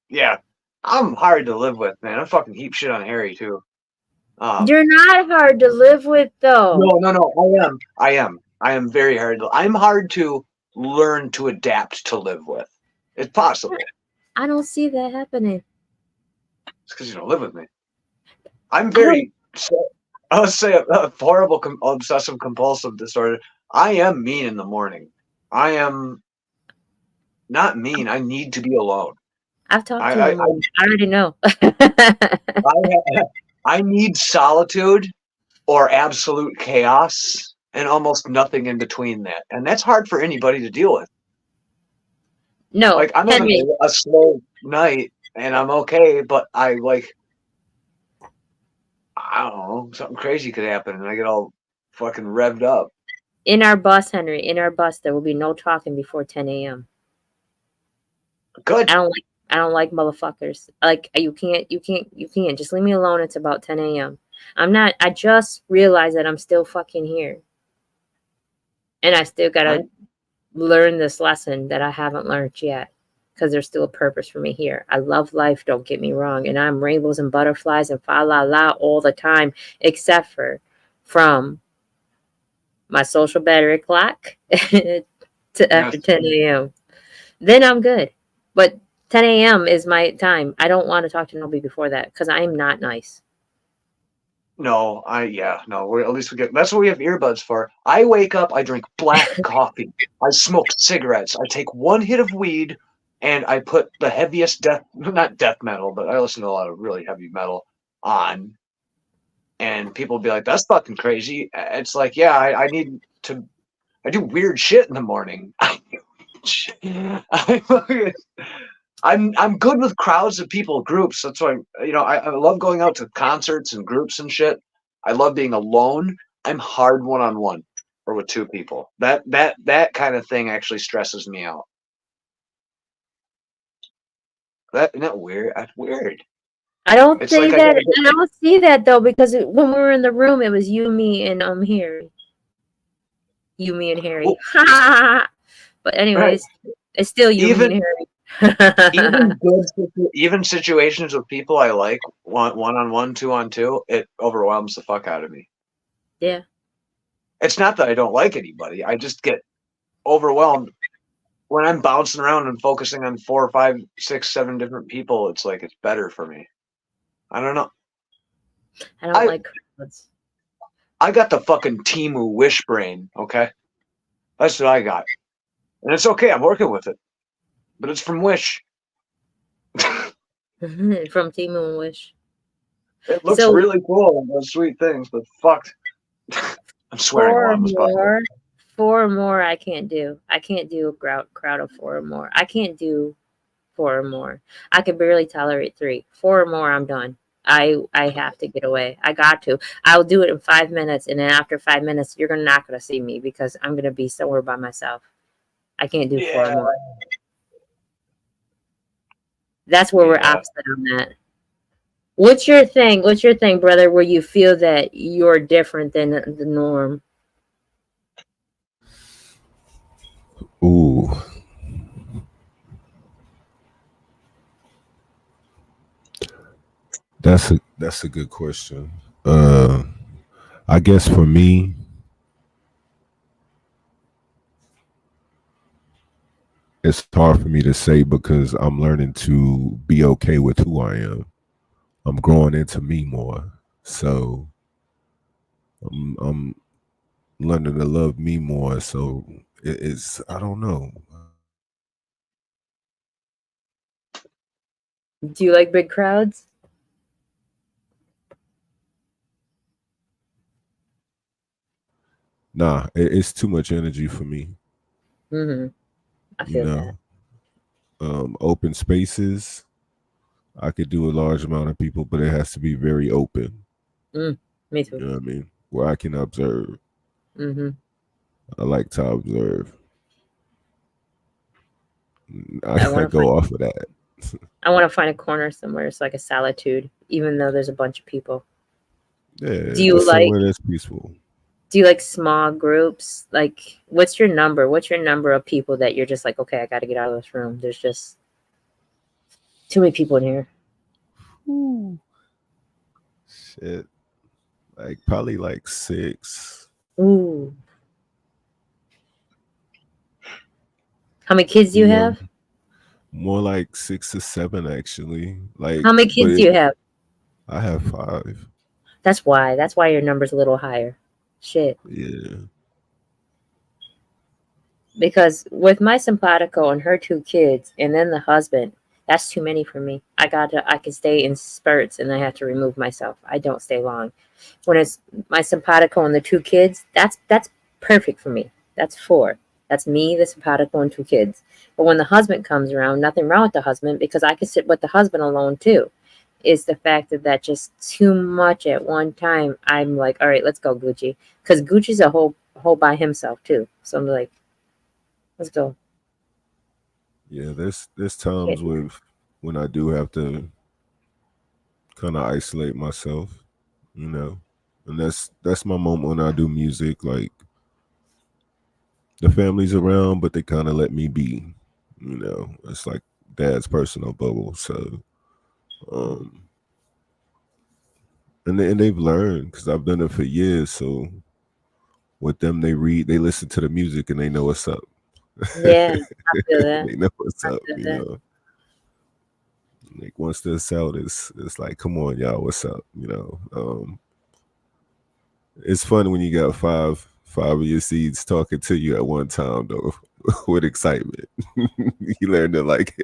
yeah. I'm hard to live with, man. I fucking heap shit on Harry too.
You're not hard to live with, though.
No. I am very hard. I'm hard to learn to adapt to live with. It's possible.
I don't see that happening.
It's because you don't live with me. I'm very. Let's say a horrible obsessive compulsive disorder. I am mean in the morning. I am not mean. I need to be alone.
I've talked to him. I already know.
I need solitude or absolute chaos and almost nothing in between that. And that's hard for anybody to deal with.
No,
like I'm
Henry.
having a slow night and I'm okay, but I don't know, something crazy could happen and I get all fucking revved up.
In our bus, Henry, in our bus, there will be no talking before 10 a.m.
Good.
I don't like motherfuckers. Like you can't. Just leave me alone. It's about 10 a.m. I just realized that I'm still fucking here. And I still gotta learn this lesson that I haven't learned yet. Because there's still a purpose for me here. I love life, don't get me wrong. And I'm rainbows and butterflies and fa la la all the time. Except for from my social battery clock to after 10 a.m. Then I'm good. But 10 a.m. is my time. I don't want to talk to nobody before that because I'm not nice.
No, at least we get, that's what we have earbuds for. I wake up, I drink black coffee, I smoke cigarettes, I take one hit of weed, and I put the heaviest not death metal, but I listen to a lot of really heavy metal on. And people be like, that's fucking crazy. It's like, yeah, I do weird shit in the morning. I'm good with crowds of people, groups. That's why I love going out to concerts and groups and shit. I love being alone. I'm hard one-on-one or with two people. That kind of thing actually stresses me out. Isn't that weird? That's weird.
I don't say that. I don't see that though because when we were in the room, it was you, me, and Harry. You, me, and Harry. But anyways, it's still you, me, and Harry.
even situations with people I like, one-on-one, two-on-two, it overwhelms the fuck out of me.
Yeah.
It's not that I don't like anybody. I just get overwhelmed when I'm bouncing around and focusing on 4, 5, 6, 7 different people. It's like it's better for me. I don't know.
I don't like crowds.
I got the fucking Timu wish brain, okay? That's what I got. And it's okay, I'm working with it. But it's from Wish.
From Timu and Wish.
It looks really cool and does sweet things, but fucked. I'm swearing a lot on this podcast.
4 or more I can't do. I can't do a crowd of 4 or more. I can't do 4 or more. I can barely tolerate 3. 4 or more, I'm done. I have to get away. I got to. I'll do it in 5 minutes, and then after 5 minutes, you're not gonna see me because I'm gonna be somewhere by myself. I can't do 4 or more. That's where we're opposite on that. What's your thing? What's your thing, brother, where you feel that you're different than the norm?
Ooh. That's a good question. I guess for me, it's hard for me to say because I'm learning to be okay with who I am. I'm growing into me more. So I'm learning to love me more. So it's I don't know.
Do you like big crowds?
Nah, it's too much energy for me.
Mm-hmm. I
You
feel that.
know, open spaces. I could do a large amount of people, but it has to be very open.
Mm, me too.
You know what I mean? Where I can observe.
Mm-hmm.
I like to observe.
I
I
want to find.
go off of that.
I want to find a corner somewhere. It's like a solitude, even though there's a bunch of people. Do
Yeah,
you
just
like?
somewhere that's peaceful.
Do you like small groups? Like, what's your number? What's your number of people that you're just like, okay, I got to get out of this room. There's just too many people in here.
Ooh, shit. Like probably like six.
Ooh, how many kids do you
More
have?
more like 6 to 7 actually. Like
How many
but
kids do you have?
I have five.
That's why. That's why your number's a little higher. Shit.
Yeah.
Because with my simpatico and her two kids, and then the husband, that's too many for me. I can stay in spurts, and I have to remove myself. I don't stay long. When it's my simpatico and the two kids, that's perfect for me. That's four. That's me, the simpatico, and two kids. But when the husband comes around, nothing wrong with the husband because I can sit with the husband alone too. Is the fact that that's just too much at one time. I'm like, all right, let's go, Gucci, because Gucci's a whole by himself too. So I'm like, let's go.
Yeah, there's
Can't
times
do that.
when I do have to kind of isolate myself, you know. And that's my moment when I do music. Like the family's around, but they kind of let me be. You know, it's like dad's personal bubble. So, um, and they've learned because I've done it for years. So with them, they listen to the music and they know what's up.
Yeah, I feel that.
They know what's
I
up.
feel
You
that.
know, like once this out, it's like, come on, y'all, what's up? You know, it's fun when you got five of your seeds talking to you at one time though, with excitement. You learn to like,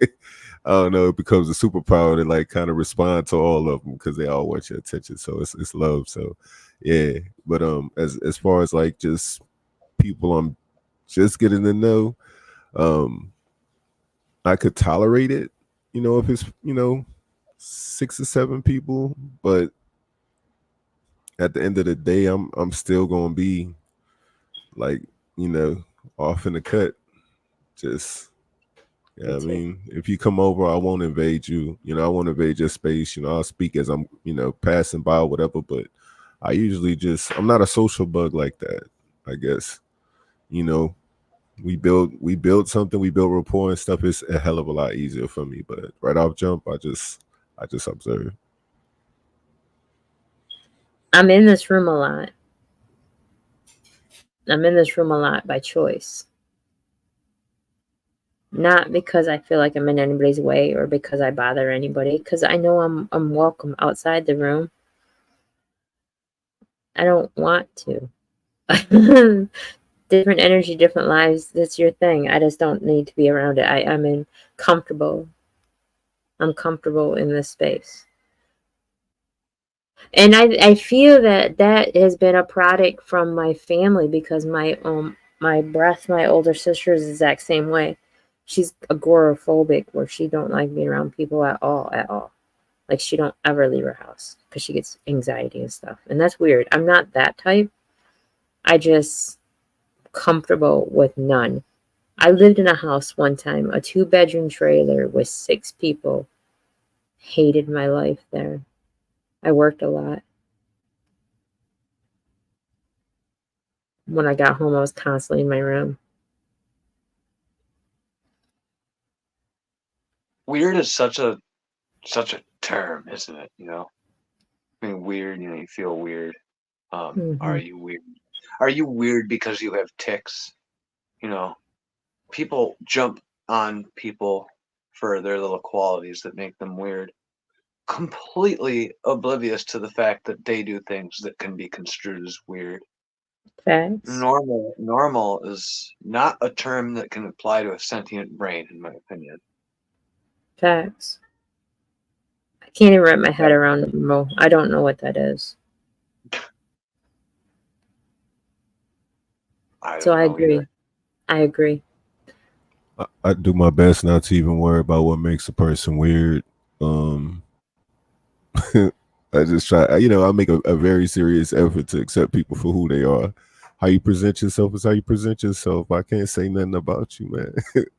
I don't know, it becomes a superpower to like kind of respond to all of them because they all want your attention. So it's love. So yeah, but as far as like just people I'm just getting to know, um, I could tolerate it. You know, if it's 6 or 7 people, but at the end of the day, I'm still gonna be like, you know, off in the cut. Just yeah,
Me
I
too.
mean, if you come over, I won't invade you. You know, I won't invade your space. You know, I'll speak as I'm, passing by or whatever. But I usually I'm not a social bug like that. I guess you know, we build something, we build rapport and stuff. It's a hell of a lot easier for me. But right off jump, I just observe.
I'm in this room a lot. I'm in this room a lot by choice. Not because I feel like I'm in anybody's way or because I bother anybody, because I know I'm welcome outside the room. I don't want to. Different energy, different lives. That's your thing. I just don't need to be around it. I'm in comfortable. I'm comfortable in this space. And I feel that that has been a product from my family because my older sister is the exact same way. She's agoraphobic where she don't like being around people at all. Like she don't ever leave her house because she gets anxiety and stuff. And that's weird. I'm not that type. I just comfortable with none. I lived in a house one time, a 2-bedroom trailer with 6 people. Hated my life there. I worked a lot. When I got home, I was constantly in my room.
Weird is such a term, isn't it? I mean, weird. You feel weird. Are
Hmm.
you weird? Are you weird because you have ticks? You know, people jump on people for their little qualities that make them weird, completely oblivious to the fact that they do things that can be construed as weird.
Facts.
Normal is not a term that can apply to a sentient brain, in my opinion.
Facts. I can't even wrap my head around normal. I don't know what that is. So I agree.
Either.
I agree.
I do my best not to even worry about what makes a person weird. I just try, I make a very serious effort to accept people for who they are. How you present yourself is how you present yourself. I can't say nothing about you, man.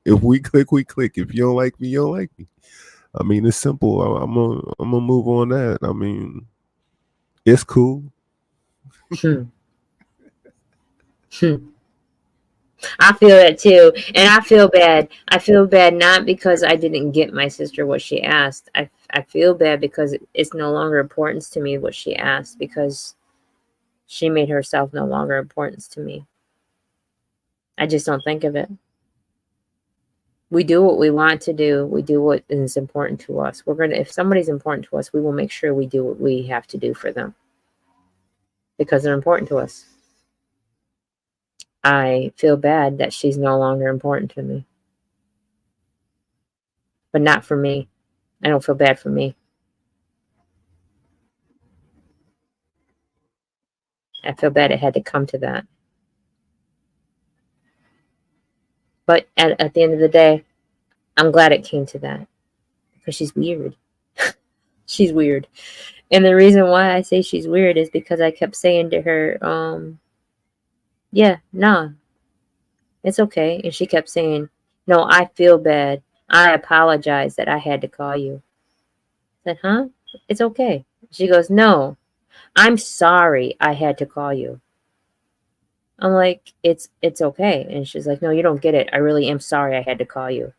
If we click, we click. If you don't like me, you don't like me. I mean, it's simple. I'm gonna move on that. I mean, it's cool.
I feel that too, and I feel bad. I feel bad not because I didn't get my sister what she asked. I feel bad because it's no longer importance to me what she asked, because she made herself no longer importance to me. I just don't think of it. We do what we want to do. We do what is important to us. If somebody's important to us, we will make sure we do what we have to do for them, because they're important to us. I feel bad that she's no longer important to me. But not for me. I don't feel bad for me. I feel bad it had to come to that. But at the end of the day, I'm glad it came to that. Because she's weird. She's weird. And the reason why I say she's weird is because I kept saying to her, yeah, nah, it's okay. And she kept saying, no, I feel bad. I apologize that I had to call you. I said, huh? It's okay. She goes, no, I'm sorry I had to call you. I'm like, it's okay. And she's like, no, you don't get it. I really am sorry I had to call you.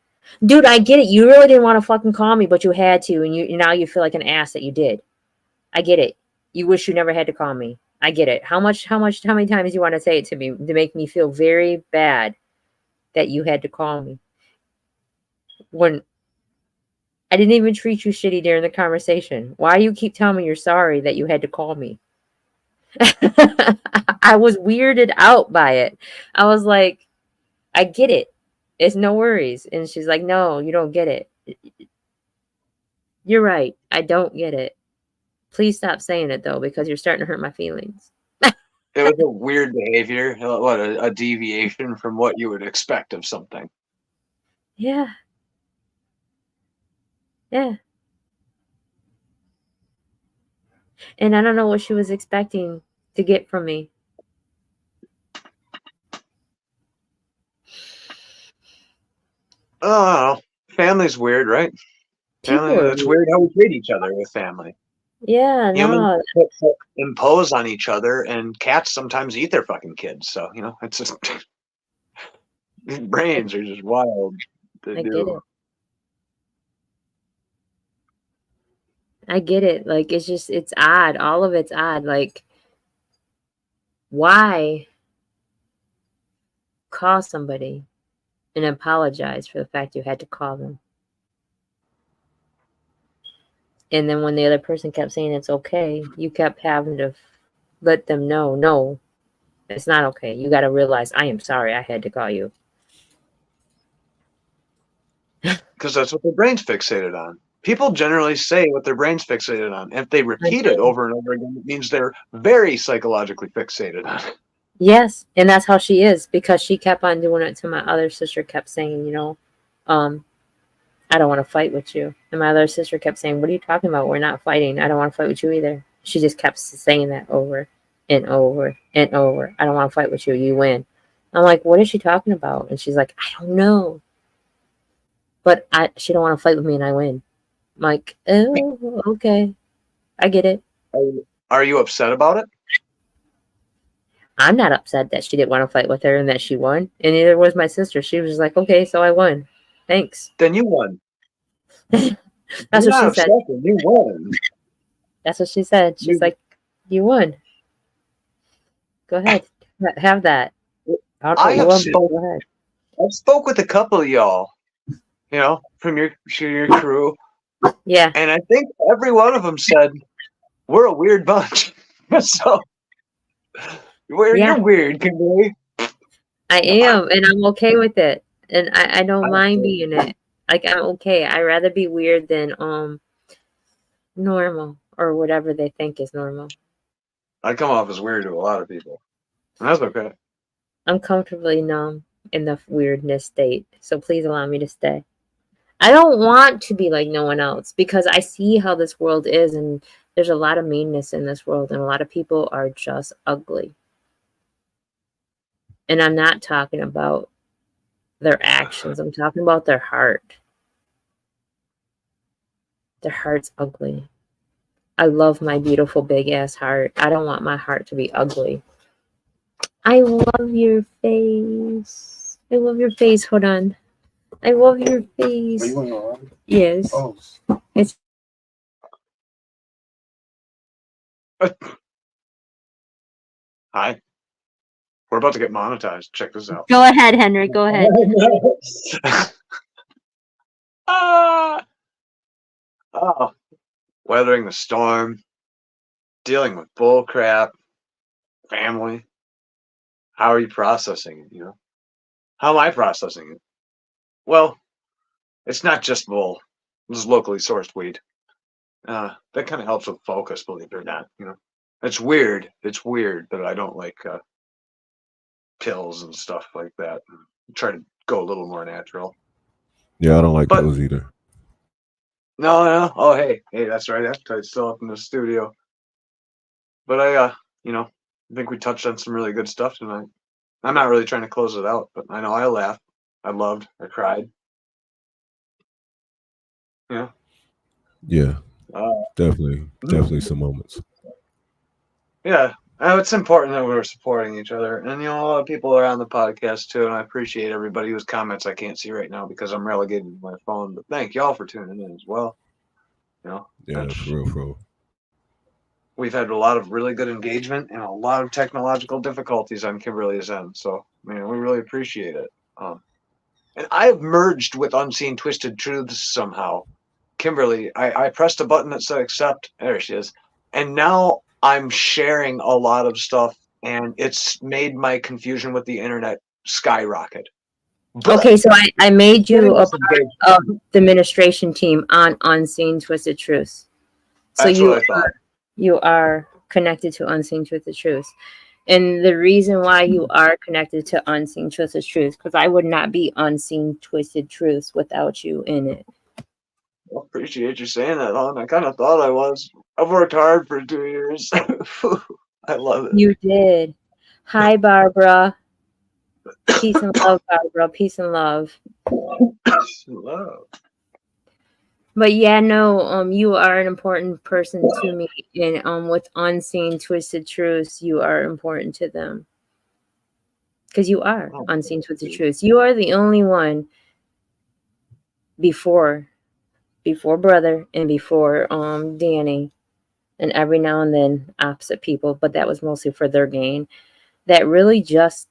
Dude, I get it. You really didn't want to fucking call me, but you had to, and now you feel like an ass that you did. I get it. You wish you never had to call me. I get it. How many times do you want to say it to me to make me feel very bad that you had to call me? When I didn't even treat you shitty during the conversation. Why do you keep telling me you're sorry that you had to call me? I was weirded out by it. I was like, I get it. It's no worries. And she's like, no, you don't get it. You're right. I don't get it. Please stop saying it, though, because you're starting to hurt my feelings.
It was a weird behavior. What, a deviation from what you would expect of something.
Yeah. Yeah. And I don't know what she was expecting to get from me.
Oh, family's weird, right? It's weird how we treat each other with family.
Yeah,
Humans impose on each other, and cats sometimes eat their fucking kids. So, it's just these brains are just wild to
I
do.
get it. I get it. Like, it's odd. All of it's odd. Like, why call somebody and apologize for the fact you had to call them? And then when the other person kept saying it's okay, you kept having to let them know, no, it's not okay. You got to realize, I am sorry I had to call you.
Because that's what their brain's fixated on. People generally say what their brain's fixated on. If they repeat it over and over again, it means they're very psychologically fixated on it.
Yes, and that's how she is, because she kept on doing it to my other sister, kept saying, I don't want to fight with you. And my other sister kept saying, what are you talking about? We're not fighting. I don't want to fight with you either. She just kept saying that over and over and over. I don't want to fight with you. You win. I'm like, what is she talking about? And she's like, I don't know. But she don't want to fight with me and I win. I'm like, oh, okay. I get it.
Are you upset about it?
I'm not upset that she didn't want to fight with her and that she won. And neither was my sister. She was like, okay, so I won. Thanks.
Then you won.
That's what she said.
You won.
That's what she said. She's like, you won. Go ahead. Have that.
I spoke with a couple of y'all, from your crew.
Yeah.
And I think every one of them said, we're a weird bunch. So
Yeah.
You're weird, Kimberly.
I am, and I'm okay with it. And I don't
I'm
mind
weird.
being it. Like, I'm okay. I'd rather be weird than normal or whatever they think is normal.
I come off as weird to a lot of people. And that's okay.
I'm comfortably numb in the weirdness state. So please allow me to stay. I don't want to be like no one else because I see how this world is, and there's a lot of meanness in this world, and a lot of people are just ugly. And I'm not talking about their actions, I'm talking about their heart. Their heart's ugly. I love my beautiful big ass heart. I don't want my heart to be ugly. I love your face. I love your face. Hold on. I love your face.
Are you going on?
Yes.
Oh,
It's
Hi. We're about to get monetized. Check this out.
Go ahead, Henry. Go ahead.
Ah! Oh, weathering the storm, dealing with bull crap, family. How are you processing it? You know, how am I processing it? Well, it's not just bull. This is locally sourced weed. That kind of helps with focus, believe it or not. You know, it's weird. It's weird that I don't like pills and stuff like that. Try to go a little more natural.
Yeah, I don't like
But
those either.
no. Oh, hey, that's right. Appetite's still up in the studio. But I think we touched on some really good stuff tonight. I'm not really trying to close it out, but I know I laughed, I loved, I cried. Yeah.
Yeah,
Uh,
definitely some moments.
yeah. It's important that we're supporting each other, and a lot of people are on the podcast too, and I appreciate everybody whose comments I can't see right now because I'm relegated to my phone. But thank y'all for tuning in as well.
Yeah, for real.
We've had a lot of really good engagement and a lot of technological difficulties on Kimberly's end, so we really appreciate it. And I've merged with Unseen Twisted Truths somehow. Kimberly, I pressed a button that said accept. There she is. And now I'm sharing a lot of stuff, and it's made my confusion with the internet skyrocket. But
okay, so I made you
getting
a
us
part
engaged,
of the administration team on Unseen Twisted Truths. So
that's what I thought.
you are connected to Unseen Twisted Truths. And the reason why you are connected to Unseen Twisted Truths, because I would not be Unseen Twisted Truths without you in it.
I appreciate you saying that, hon. I kind of thought I was. I've worked hard for 2 years. I love it.
You did. Hi, Barbara. Peace and love, Barbara. Peace and love.
Love.
But yeah, no, you are an important person to me, and with Unseen Twisted Truths, you are important to them because you are
Oh,
Unseen Twisted Truths. You are the only one before brother and before Danny, and every now and then opposite people, but that was mostly for their gain. That really just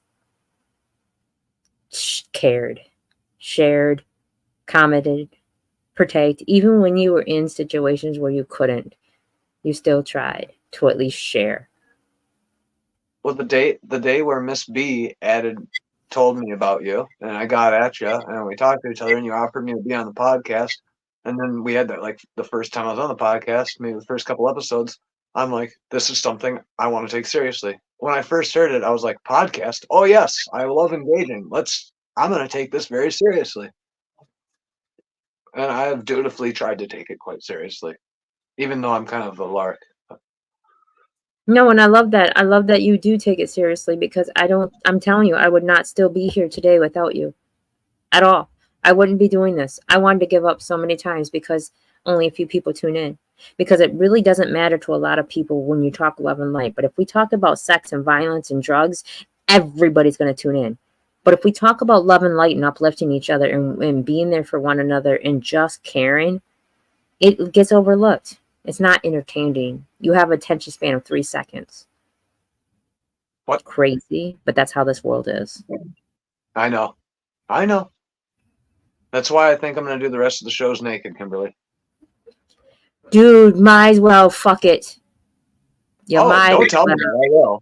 cared, shared, commented, protect, even when you were in situations where you couldn't. You still tried to at least share.
Well, the day where Miss B told me about you, and I got at you, and we talked to each other, and you offered me to be on the podcast, and then we had that like the first time I was on the podcast, maybe the first couple episodes. I'm like, this is something I want to take seriously. When I first heard it, I was like, podcast? Oh yes, I love engaging. I'm going to take this very seriously, and I have dutifully tried to take it quite seriously, even though I'm kind of a lark.
No, and I love that. I love that you do take it seriously because I'm telling you, I would not still be here today without you at all. I wouldn't be doing this. I wanted to give up so many times because only a few people tune in. Because it really doesn't matter to a lot of people when you talk love and light. But if we talk about sex and violence and drugs, everybody's going to tune in. But if we talk about love and light and uplifting each other and being there for one another and just caring, it gets overlooked. It's not entertaining. You have an attention span of 3 seconds.
What?
Crazy, but that's how this world is.
I know. That's why I think I'm going to do the rest of the shows naked, Kimberly.
Dude, might as well. Fuck it.
Don't tell me. I will.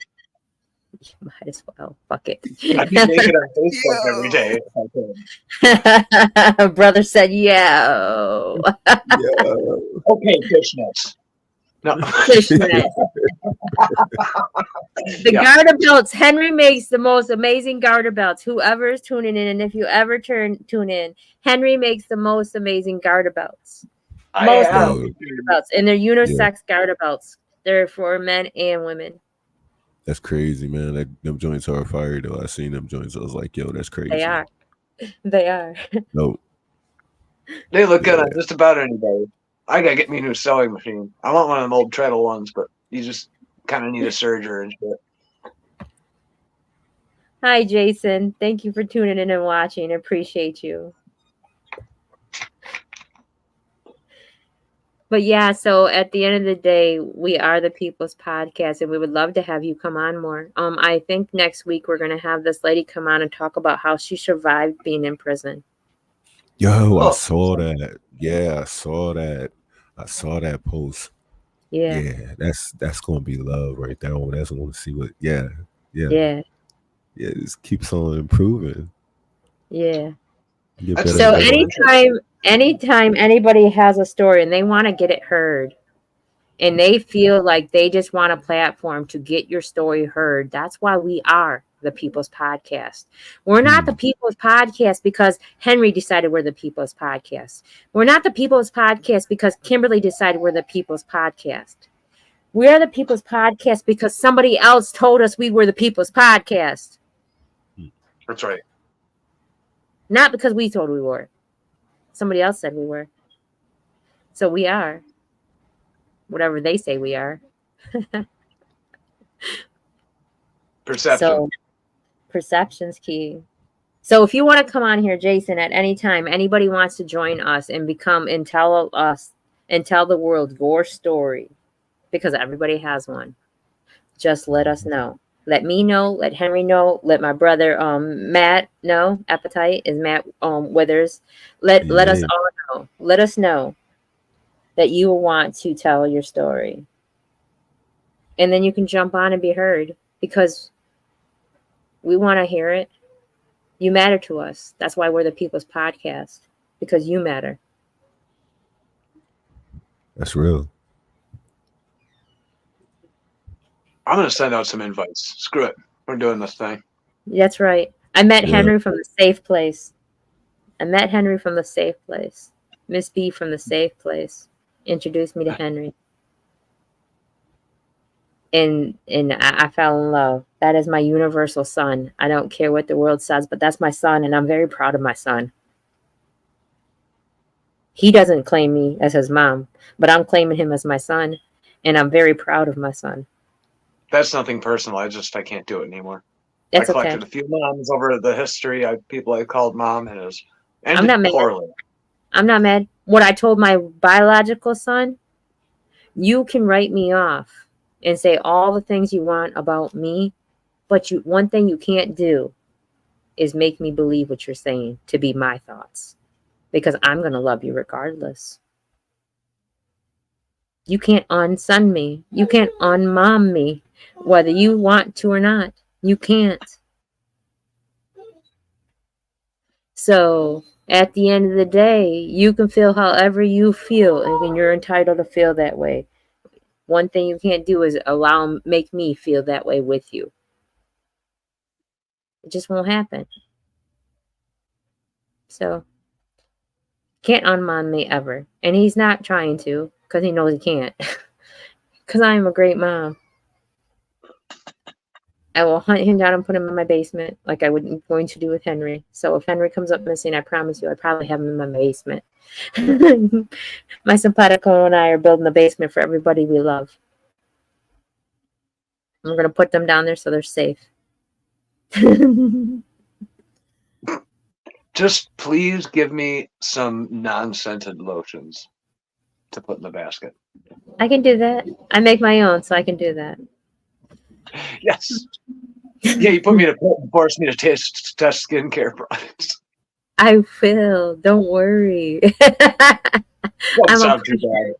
Might as well. Fuck it.
I'd be naked on Facebook every day if I could.
Brother said, yo.
Yeah.
Okay, fishnets. No.
Fishnet. The
Yeah.
garter belts. Henry makes the most amazing garter belts. Whoever is tuning in, and if you ever tune in, Henry makes the most amazing garter belts. Most
have.
amazing garter belts, and they're unisex garter belts. They're for men and women.
That's crazy, man. Them joints are fire, though. I seen them joints. I was like, yo, that's crazy.
They are. They are.
No.
They look good on just about anybody. I gotta get me a new sewing machine. I want one of them old treadle ones, but you just kind of need a serger and shit.
Hi, Jason. Thank you for tuning in and watching. Appreciate you. But yeah, so at the end of the day, we are the People's Podcast, and we would love to have you come on more. I think next week we're going to have this lady come on and talk about how she survived being in prison.
Yo, I saw that. Yeah, I saw that. I saw that post.
Yeah.
That's gonna be love right there. That's gonna see what. Yeah. It just keeps on improving.
Yeah.
That's
So anytime anybody has a story and they want to get it heard, and they feel like they just want a platform to get your story heard, that's why we are the People's Podcast. We're not the People's Podcast because Henry decided we're the People's Podcast. We're not the People's Podcast because Kimberly decided we're the People's Podcast. We are the People's Podcast because somebody else told us we were the People's Podcast.
That's right.
Not because we told we were. Somebody else said we were. So we are whatever they say we are.
Perception.
So perception's key. So if you want to come on here, Jason, at any time, anybody wants to join us and tell the world your story, because everybody has one, just let us know. Let me know, let Henry know, let my brother Matt know. Appetite is Matt Withers. Let us all know. Let us know that you want to tell your story. And then you can jump on and be heard, because we want to hear it. You matter to us. That's why we're the People's Podcast, because you matter.
That's real.
I'm going to send out some invites. Screw it. We're doing this thing.
That's right. I met Henry from the safe place. Miss B from the safe place introduced me to Henry. And I fell in love. That is my universal son. I don't care what the world says, but that's my son, and I'm very proud of my son. He doesn't claim me as his mom, but I'm claiming him as my son, and I'm very proud of my son.
That's nothing personal. I can't do it anymore.
That's
I collected
okay.
a few moms over the history. People I called mom, and it was
I'm not mad.
poorly.
I'm not mad. What I told my biological son, you can write me off and say all the things you want about me, but one thing you can't do is make me believe what you're saying to be my thoughts, because I'm going to love you regardless. You can't unson me. You can't unmom me, whether you want to or not. You can't. So at the end of the day, you can feel however you feel, and you're entitled to feel that way. One thing you can't do is make me feel that way with you. It just won't happen. So can't unmom me ever. And he's not trying to, because he knows he can't. Because I am a great mom. I will hunt him down and put him in my basement like I would going to do with Henry. So if Henry comes up missing, I promise you I'd probably have him in my basement. My simpatico and I are building a basement for everybody we love. We're going to put them down there so they're safe.
Just please give me some non-scented lotions to put in the basket.
I can do that. I make my own, so I can do that.
Yes. Yeah, you put me to force me to test skincare products.
I will. Don't worry.
Sound too bad.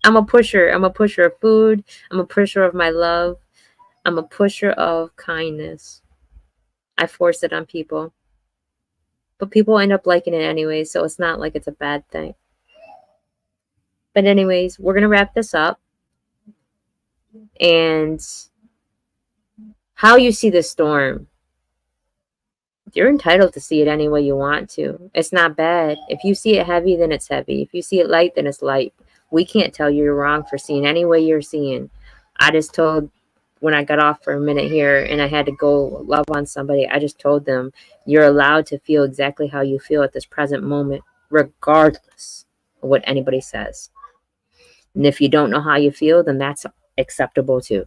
I'm a pusher. I'm a pusher of food. I'm a pusher of my love. I'm a pusher of kindness. I force it on people. But people end up liking it anyway, so it's not like it's a bad thing. But anyways, we're going to wrap this up. And how you see the storm, you're entitled to see it any way you want to. It's not bad. If you see it heavy, then it's heavy. If you see it light, then it's light. We can't tell you you're wrong for seeing any way you're seeing. I just told, when I got off for a minute here and I had to go love on somebody, I just told them you're allowed to feel exactly how you feel at this present moment, regardless of what anybody says. And if you don't know how you feel, then that's acceptable too.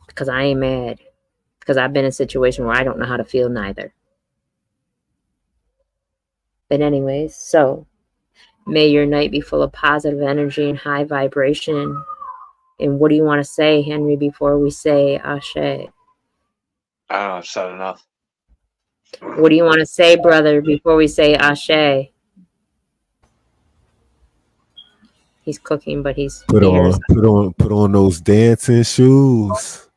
Because I ain't mad. Because I've been in a situation where I don't know how to feel neither. But anyways, so may your night be full of positive energy and high vibration. And what do you want to say, Henry, before we say Ashe?
I don't know, I've said enough.
What do you want to say, brother, before we say Ashe? He's cooking, but
Put on those dancing shoes.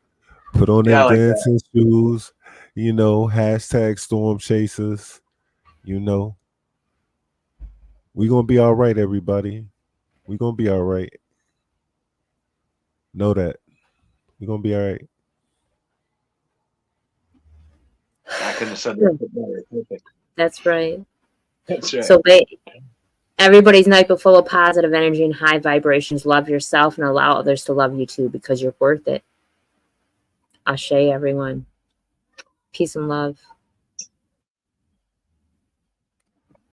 Put on them dancing shoes. You know, hashtag storm chasers. You know, we gonna be all right, everybody. We gonna be all right. Know that. We gonna be all right.
I couldn't have said that better. Perfect.
That's right.
That's right.
So everybody's night be full of positive energy and high vibrations. Love yourself and allow others to love you too, because you're worth it. Ashe, everyone. Peace and love.